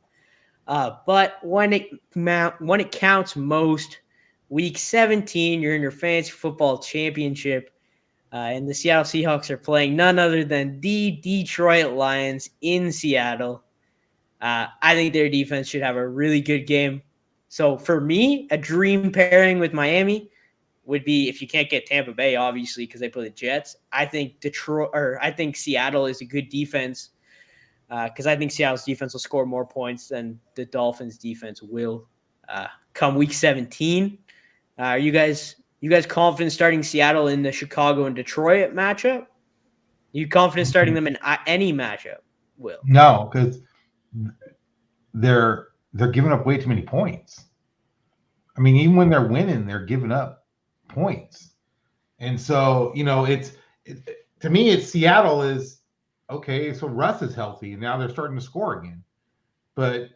But when it counts most, Week 17, you're in your fantasy football championship, and the Seattle Seahawks are playing none other than the Detroit Lions in Seattle. I think their defense should have a really good game. So for me, a dream pairing with Miami would be, if you can't get Tampa Bay, obviously, because they play the Jets. I think Seattle is a good defense because I think Seattle's defense will score more points than the Dolphins' defense will come Week 17. Are you guys confident starting Seattle in the Chicago and Detroit matchup? Are you confident starting them in any matchup, Will? No, because they're giving up way too many points. I mean, even when they're winning, they're giving up points. And so, to me, it's Seattle is okay. So Russ is healthy, and now they're starting to score again. But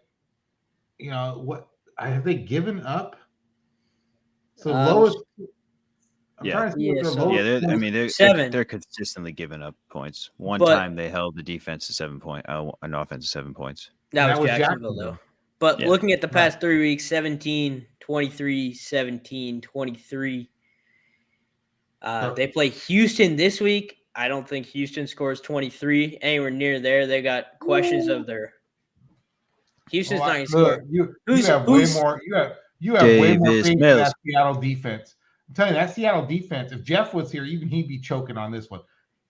what have they given up? So lowest. Trying to see what their lowest. They're consistently giving up points. One time they held the defense to 7 points, an offense to 7 points. That was Jacksonville, though. But looking at the past 3 weeks, 17, 23, 17, 23. They play Houston this week. I don't think Houston scores 23 anywhere near there. They got questions of their. Houston's not going to score. You have way more. You have way more Davis faith in Mills. that Seattle defense. I'm telling you, that Seattle defense, if Jeff was here, even he'd be choking on this one.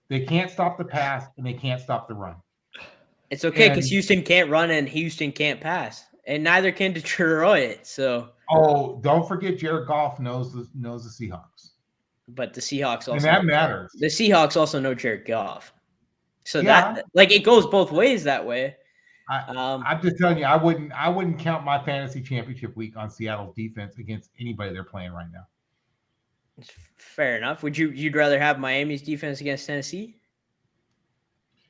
They can't stop the pass and they can't stop the run. It's okay because And Houston can't run and Houston can't pass, and neither can Detroit. So, don't forget Jared Goff knows the Seahawks. but the Seahawks also And that matters. The Seahawks also know Jared Goff. So Yeah. that like it goes both ways that way. I'm just telling you, I wouldn't count my fantasy championship week on Seattle's defense against anybody they're playing right now. Fair enough. You'd rather have Miami's defense against Tennessee?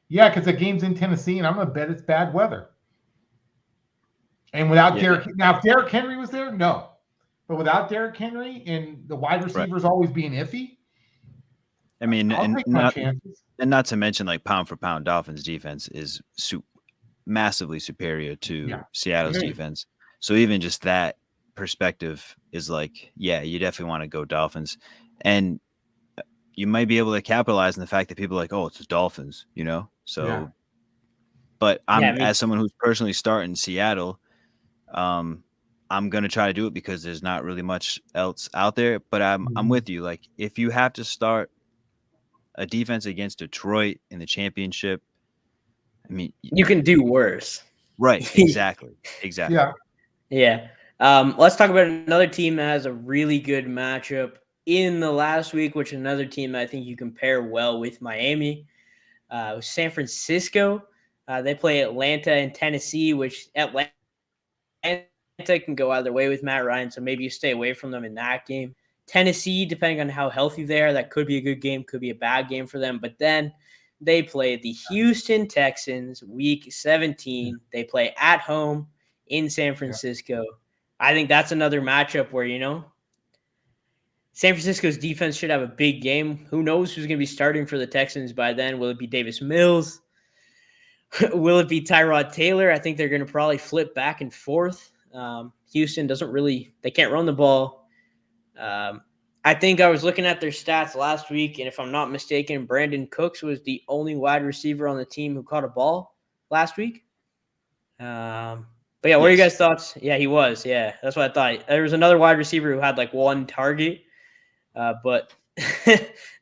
Yeah, because the game's in Tennessee, and I'm gonna bet it's bad weather. And without Derrick, now if Derrick Henry was there, no. But without Derrick Henry and the wide receivers always being iffy, I mean, I'll take my chances. And not to mention, like pound for pound, Dolphins defense is massively superior to Seattle's defense. So even just that perspective is like, yeah, you definitely want to go Dolphins, and you might be able to capitalize on the fact that people are like, oh, it's the Dolphins, you know. So, but as someone who's personally starting Seattle, I'm gonna try to do it because there's not really much else out there. But I'm with you. Like, if you have to start a defense against Detroit in the championship, I mean, you can do worse. Right. Exactly. Yeah. Let's talk about another team that has a really good matchup in the last week, which is another team that I think you compare well with Miami. San Francisco. They play Atlanta and Tennessee, which Atlanta can go either way with Matt Ryan, so maybe you stay away from them in that game. Tennessee, depending on how healthy they are, that could be a good game, could be a bad game for them. But then they play the Houston Texans week 17. They play at home in San Francisco. I think that's another matchup where, San Francisco's defense should have a big game. Who knows who's going to be starting for the Texans by then? Will it be Davis Mills? Will it be Tyrod Taylor? I think they're going to probably flip back and forth. Houston they can't run the ball. I think I was looking at their stats last week, and if I'm not mistaken, Brandon Cooks was the only wide receiver on the team who caught a ball last week. But yeah, what are you guys' thoughts? Yeah, he was. Yeah, that's what I thought. There was another wide receiver who had like one target, but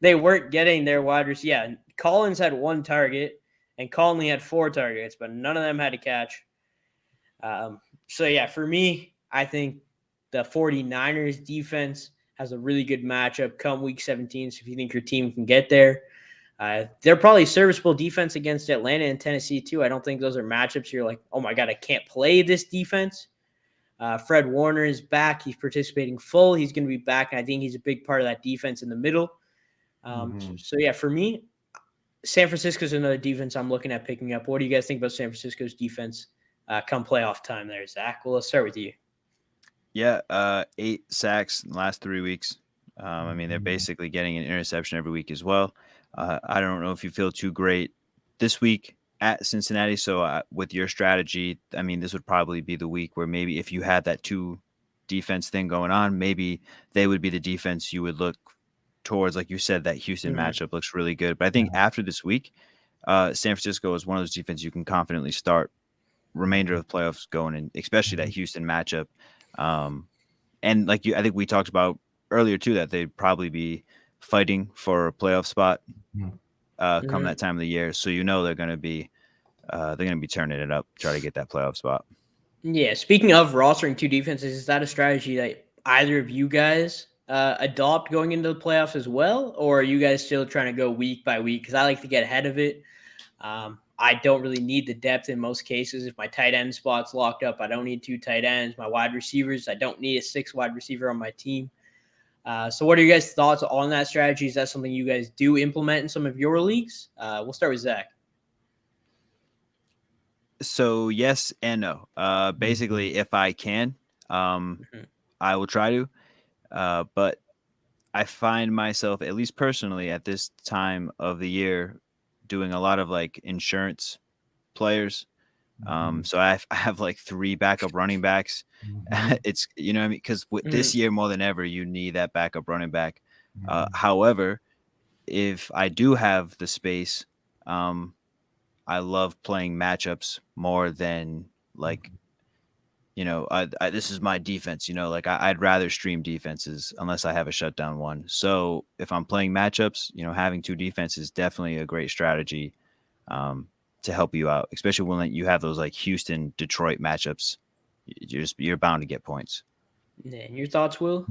they weren't getting their wide receiver. Yeah, Collins had one target, and Conley had 4 targets, but none of them had to catch. So yeah, for me, I think the 49ers defense has a really good matchup come week 17. So if you think your team can get there, they're probably serviceable defense against Atlanta and Tennessee too. I don't think those are matchups you're like, oh my God, I can't play this defense. Fred Warner is back. He's participating full. He's going to be back. And I think he's a big part of that defense in the middle. So yeah, for me, San Francisco's another defense I'm looking at picking up. What do you guys think about San Francisco's defense come playoff time there, Zach? Well, let's start with you. Yeah, 8 sacks in the last 3 weeks. I mean, they're basically getting an interception every week as well. I don't know if you feel too great this week at Cincinnati. So with your strategy, I mean, this would probably be the week where maybe if you had that 2 defense thing going on, maybe they would be the defense you would look towards. Like you said, that Houston matchup looks really good. But I think after this week, San Francisco is one of those defenses you can confidently start remainder of the playoffs going, and especially that Houston matchup. And like I think we talked about earlier too, that they'd probably be fighting for a playoff spot come that time of the year. So they're going to be turning it up, try to get that playoff spot. Yeah. Speaking of rostering 2 defenses, is that a strategy that either of you guys adopt going into the playoffs as well, or are you guys still trying to go week by week? Because I like to get ahead of it. I don't really need the depth in most cases. If my tight end spot's locked up, I don't need 2 tight ends. My wide receivers, I don't need a 6 wide receiver on my team. So what are your guys' thoughts on that strategy? Is that something you guys do implement in some of your leagues? We'll start with Zach. So yes and no. Basically, if I can, I will try to. But I find myself, at least personally, at this time of the year, doing a lot of like insurance players. So I have like 3 backup running backs. It's, what I mean? Because this year more than ever, you need that backup running back. However, if I do have the space, I love playing matchups more than like, this is my defense. Like I'd rather stream defenses unless I have a shutdown one. So if I'm playing matchups, having two defenses is definitely a great strategy to help you out, especially when you have those like Houston, Detroit matchups. You're bound to get points. And your thoughts, Will?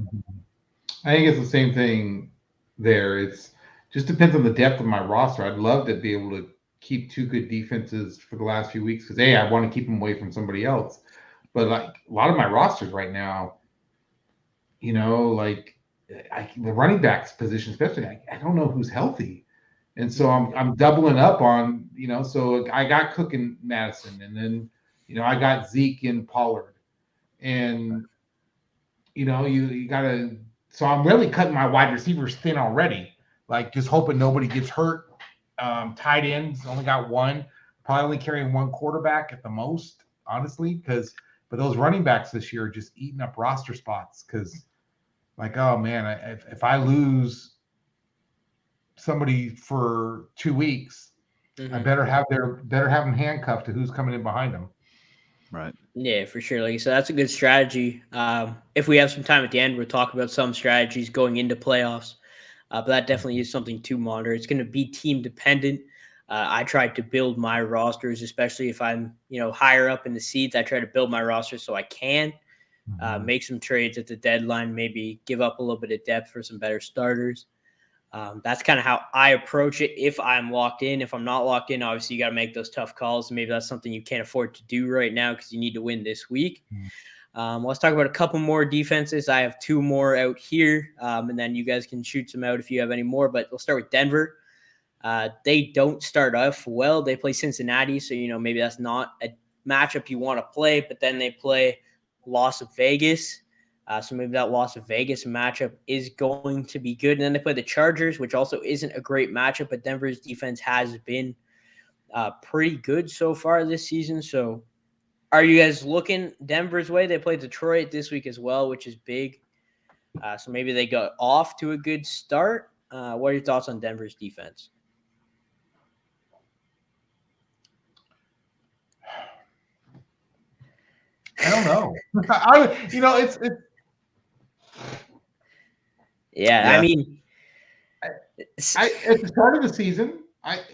I think it's the same thing there. It's just depends on the depth of my roster. I'd love to be able to keep two good defenses for the last few weeks because I want to keep them away from somebody else. But like a lot of my rosters right now, like the running backs position, especially, I don't know who's healthy, and so I'm doubling up on So I got Cook and Madison, and then I got Zeke and Pollard, and you gotta. So I'm really cutting my wide receivers thin already, like just hoping nobody gets hurt. Tight ends only got one, probably only carrying one quarterback at the most, honestly, but those running backs this year are just eating up roster spots because, like, oh man, if I lose somebody for 2 weeks, I better have them handcuffed to who's coming in behind them. Right. Yeah, for sure. Like you said, that's a good strategy. If we have some time at the end, we'll talk about some strategies going into playoffs. But that definitely is something to monitor. It's going to be team dependent. I try to build my rosters, especially if I'm, higher up in the seeds. I try to build my roster so I can make some trades at the deadline, maybe give up a little bit of depth for some better starters. That's kind of how I approach it if I'm locked in. If I'm not locked in, obviously you got to make those tough calls. Maybe that's something you can't afford to do right now because you need to win this week. Let's talk about a couple more defenses. I have two more out here, and then you guys can shoot some out if you have any more. But we'll start with Denver. They don't start off well. They play Cincinnati, so maybe that's not a matchup you want to play. But then they play Las Vegas. So maybe that Las Vegas matchup is going to be good. And then they play the Chargers, which also isn't a great matchup, but Denver's defense has been pretty good so far this season. So are you guys looking Denver's way? They play Detroit this week as well, which is big. So maybe they got off to a good start. What are your thoughts on Denver's defense? I don't know. It's Yeah, I mean, at the start of the season,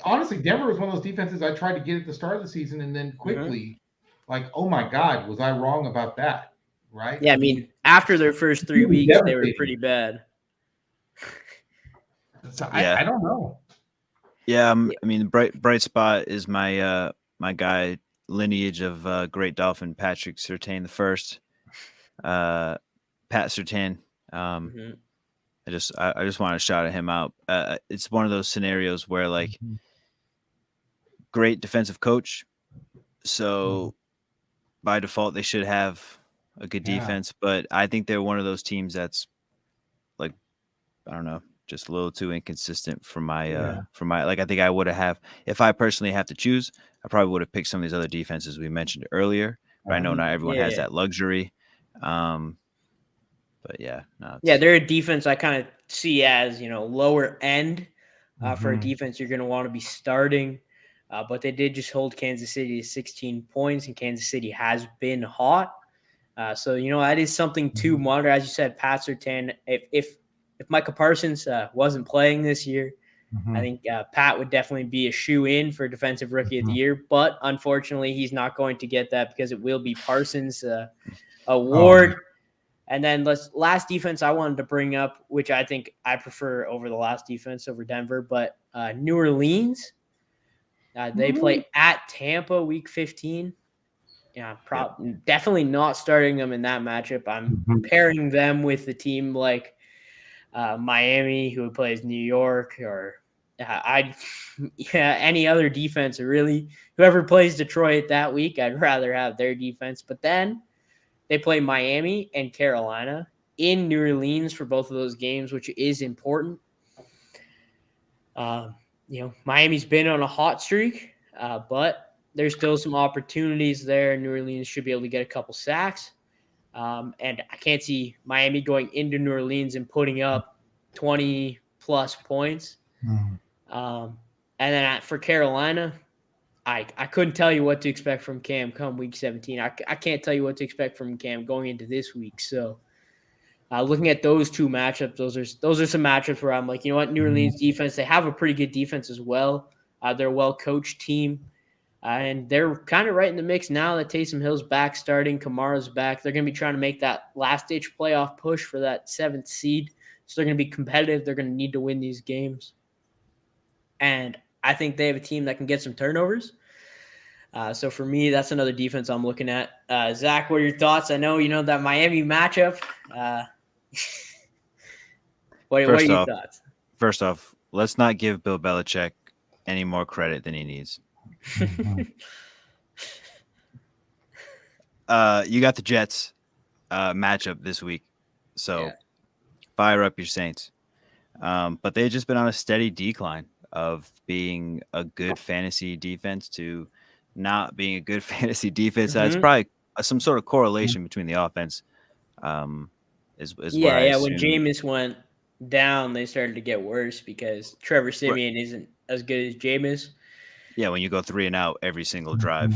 honestly, Denver was one of those defenses I tried to get at the start of the season, and then quickly, like, oh my God, was I wrong about that? Right? Yeah, I mean, after their first 3 weeks, they were pretty bad. So I don't know. Yeah, I mean, the bright spot is my my guy lineage of great Dolphin Patrick Surtain the first, Pat Surtain. I just want to shout at him out. It's one of those scenarios where like great defensive coach, so by default they should have a good defense. But I think they're one of those teams that's like, I don't know, just a little too inconsistent for my like I think I would have if I personally have to choose, I probably would have picked some of these other defenses we mentioned earlier. But I know not everyone has that luxury. But they're a defense I kind of see as lower end for a defense you're going to want to be starting. But they did just hold Kansas City to 16 points, and Kansas City has been hot. So that is something to monitor. As you said, Pat Surtain. If Micah Parsons wasn't playing this year, I think Pat would definitely be a shoe-in for Defensive Rookie of the Year. But unfortunately, he's not going to get that because it will be Parsons' award. And then last defense I wanted to bring up, which I think I prefer over the last defense over Denver, but New Orleans. They play at Tampa week 15. Yeah, definitely not starting them in that matchup. I'm pairing them with the team like Miami, who plays New York, or any other defense, or really whoever plays Detroit that week. I'd rather have their defense. But then they play Miami and Carolina in New Orleans for both of those games, which is important. Miami's been on a hot streak, but there's still some opportunities there. New Orleans should be able to get a couple sacks. And I can't see Miami going into New Orleans and putting up 20-plus points. And then for Carolina, I couldn't tell you what to expect from Cam come week 17. I can't tell you what to expect from Cam going into this week. So looking at those two matchups, those are some matchups where I'm like, you know what, New Orleans defense, they have a pretty good defense as well. They're a well-coached team. And they're kind of right in the mix now that Taysom Hill's back starting, Kamara's back. They're going to be trying to make that last-ditch playoff push for that 7th seed. So they're going to be competitive. They're going to need to win these games. And I think they have a team that can get some turnovers. So for me, that's another defense I'm looking at. Zach, what are your thoughts? I know that Miami matchup. What are your thoughts? First off, let's not give Bill Belichick any more credit than he needs. You got the Jets matchup this week, so fire up your Saints. But they've just been on a steady decline of being a good fantasy defense to not being a good fantasy defense. That's probably some sort of correlation between the offense. Is what I assume. When Jameis went down, they started to get worse because Trevor Siemian isn't as good as Jameis. Yeah, when you go 3 and out every single drive.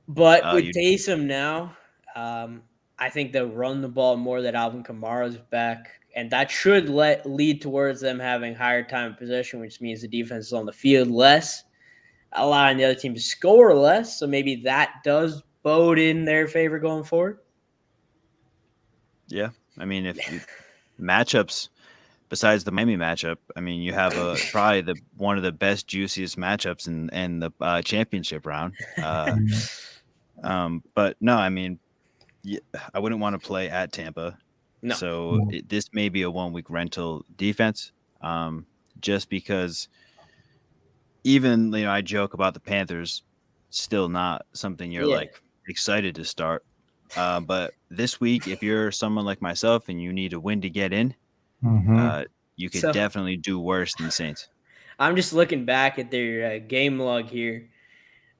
But with Taysom now, I think they'll run the ball more that Alvin Kamara's back. And that should lead towards them having higher time of possession, which means the defense is on the field less, allowing the other team to score less. So maybe that does bode in their favor going forward. Yeah. I mean, if matchups – besides the Miami matchup, I mean, you have probably one of the best, juiciest matchups in the championship round. But no, I mean, I wouldn't want to play at Tampa. No. So this may be a 1-week rental defense, just because even, I joke about the Panthers, still not something you're like excited to start. But this week, if you're someone like myself and you need a win to get in, you could definitely do worse than the Saints. I'm just looking back at their game log here.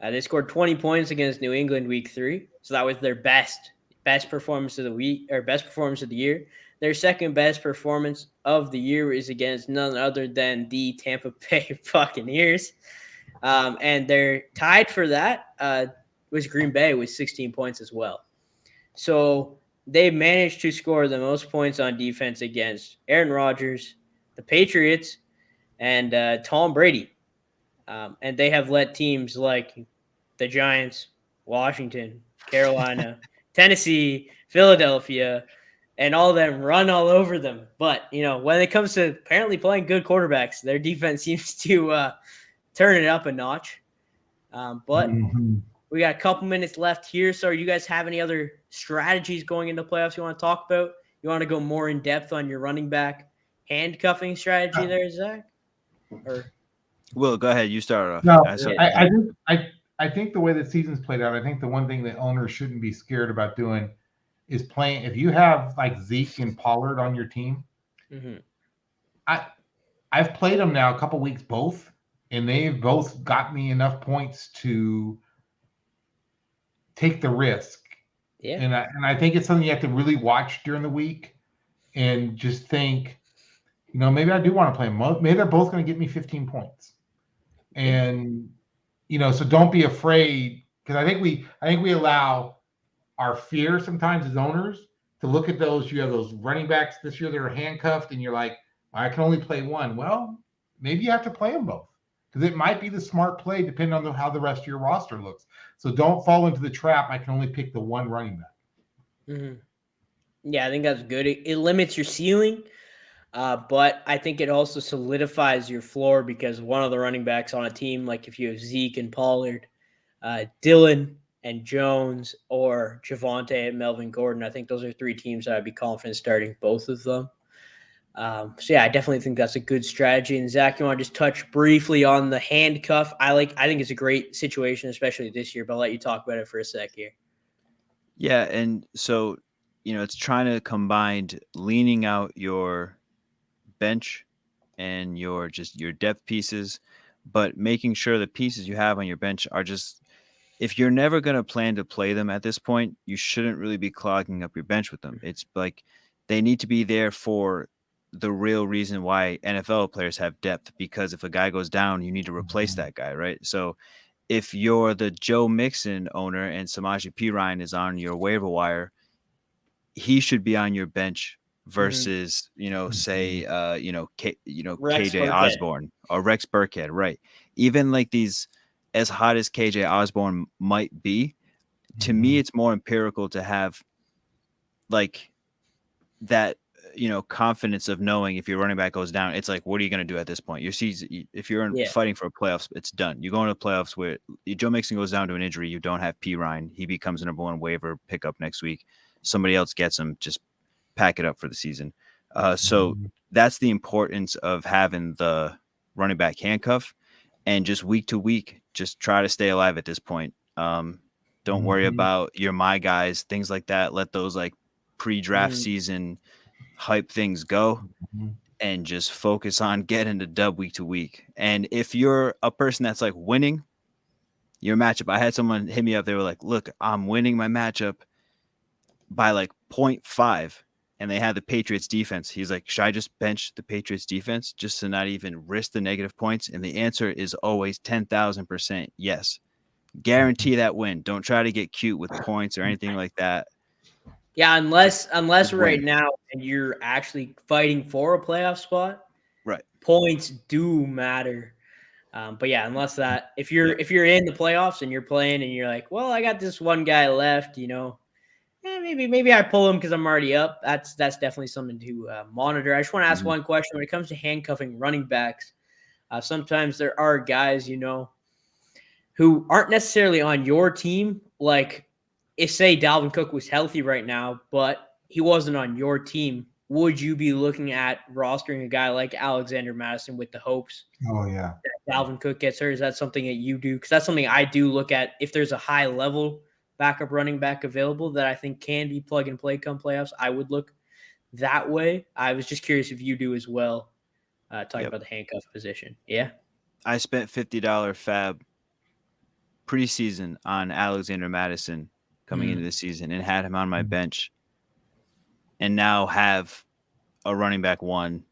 They scored 20 points against New England week 3. So that was their best performance of the week, or best performance of the year. Their second best performance of the year is against none other than the Tampa Bay Buccaneers. And they're tied for that was Green Bay with 16 points as well. So they managed to score the most points on defense against Aaron Rodgers, the Patriots, and Tom Brady. And they have let teams like the Giants, Washington, Carolina, Tennessee, Philadelphia, and all of them run all over them. But, when it comes to apparently playing good quarterbacks, their defense seems to turn it up a notch. But we got a couple minutes left here. So you guys have any other strategies going into playoffs you want to talk about? You want to go more in depth on your running back handcuffing strategy there, Zach? Or Will, go ahead. You start off. No, I think the way the season's played out, I think the one thing that owners shouldn't be scared about doing is playing. If you have like Zeke and Pollard on your team, I've played them now a couple weeks both, and they've both got me enough points to take the risk. Yeah. And I think it's something you have to really watch during the week and just think, maybe I do want to play them. Maybe they're both going to get me 15 points. And, so don't be afraid, because I think we allow our fear sometimes as owners to look at those. You have those running backs this year that are handcuffed, and you're like, I can only play one. Well, maybe you have to play them both, because it might be the smart play depending on how the rest of your roster looks. So don't fall into the trap. I can only pick the one running back. Yeah, I think that's good. It limits your ceiling, but I think it also solidifies your floor, because one of the running backs on a team, like if you have Zeke and Pollard, Dillon and Jones, or Javonte and Melvin Gordon, I think those are 3 teams that I'd be confident starting both of them. So I definitely think that's a good strategy. And Zach, you want to just touch briefly on the handcuff? I think it's a great situation, especially this year, but I'll let you talk about it for a sec here. Yeah. And so, it's trying to combine leaning out your bench and your depth pieces, but making sure the pieces you have on your bench are just, if you're never going to plan to play them at this point, you shouldn't really be clogging up your bench with them. It's like they need to be there for the real reason why NFL players have depth, because if a guy goes down, you need to replace that guy, right? So if you're the Joe Mixon owner and Samaje Perine is on your waiver wire, he should be on your bench versus, say, Rex KJ Burkhead. Osborn or Rex Burkhead, right? Even like these, as hot as KJ Osborn might be, to me, it's more empirical to have like that, confidence of knowing if your running back goes down, it's like, what are you going to do at this point? Your season, if you're fighting for playoffs, it's done. You go into the playoffs where Joe Mixon goes down to an injury, you don't have Perine. He becomes the number one waiver pickup next week. Somebody else gets him, just pack it up for the season. So that's the importance of having the running back handcuff, and just week to week, just try to stay alive at this point. Don't worry about my guys, things like that. Let those like pre-draft season hype things go, and just focus on getting the dub week to week. And if you're a person that's like winning your matchup, I had someone hit me up. They were like, look, I'm winning my matchup by like 0.5, and they had the Patriots defense. He's like, should I just bench the Patriots defense just to not even risk the negative points? And the answer is always 10,000% yes. Guarantee that win. Don't try to get cute with points or anything like that. Yeah, unless right now and you're actually fighting for a playoff spot, right? Points do matter. But yeah, unless that, if you're in the playoffs and you're playing and you're like, well, I got this one guy left, maybe I pull him because I'm already up. That's definitely something to monitor. I just want to ask one question when it comes to handcuffing running backs. Sometimes there are guys, who aren't necessarily on your team, like. If, say, Dalvin Cook was healthy right now, but he wasn't on your team, would you be looking at rostering a guy like Alexander Mattison with the hopes that Dalvin Cook gets hurt? Is that something that you do? Because that's something I do look at. If there's a high-level backup running back available that I think can be plug-and-play come playoffs, I would look that way. I was just curious if you do as well, talking about the handcuff position. Yeah? I spent $50 fab preseason on Alexander Mattison coming into the season and had him on my bench, and now have a running back one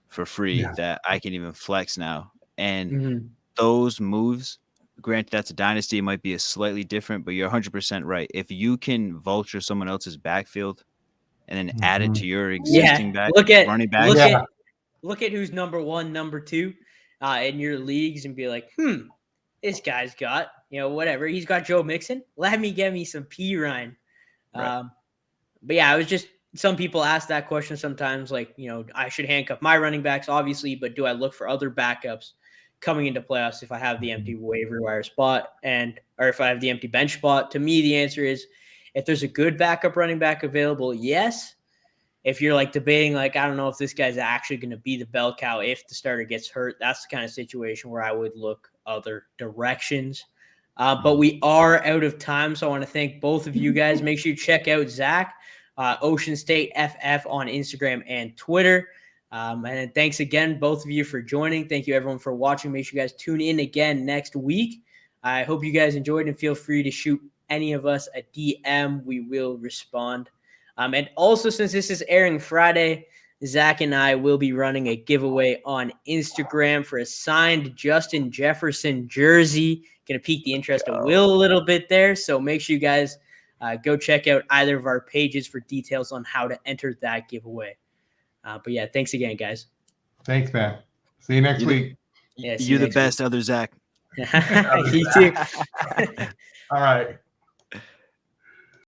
for free that I can even flex now. And those moves, granted that's a dynasty, it might be a slightly different, but you're 100% right. If you can vulture someone else's backfield and then add it to your existing running back. Look at who's number one, number two in your leagues and be like, this guy's got, whatever. He's got Joe Mixon. Let me get me some Perine. Right. But yeah, I was just, some people ask that question sometimes, like, I should handcuff my running backs, obviously, but do I look for other backups coming into playoffs if I have the empty waiver wire spot or if I have the empty bench spot? To me, the answer is if there's a good backup running back available, yes. If you're like debating, like, I don't know if this guy's actually going to be the bell cow if the starter gets hurt, that's the kind of situation where I would look other directions. But we are out of time, so I want to thank both of you guys. Make sure you check out Zach, Ocean State FF on Instagram and Twitter. And thanks again, both of you, for joining. Thank you, everyone, for watching. Make sure you guys tune in again next week. I hope you guys enjoyed, and feel free to shoot any of us a DM. We will respond. And also, since this is airing Friday, Zach and I will be running a giveaway on Instagram for a signed Justin Jefferson jersey. Going to pique the interest of Will a little bit there. So make sure you guys go check out either of our pages for details on how to enter that giveaway. But yeah, thanks again, guys. Thanks, man. See you next week. You're the best, other Zach. You too. All right.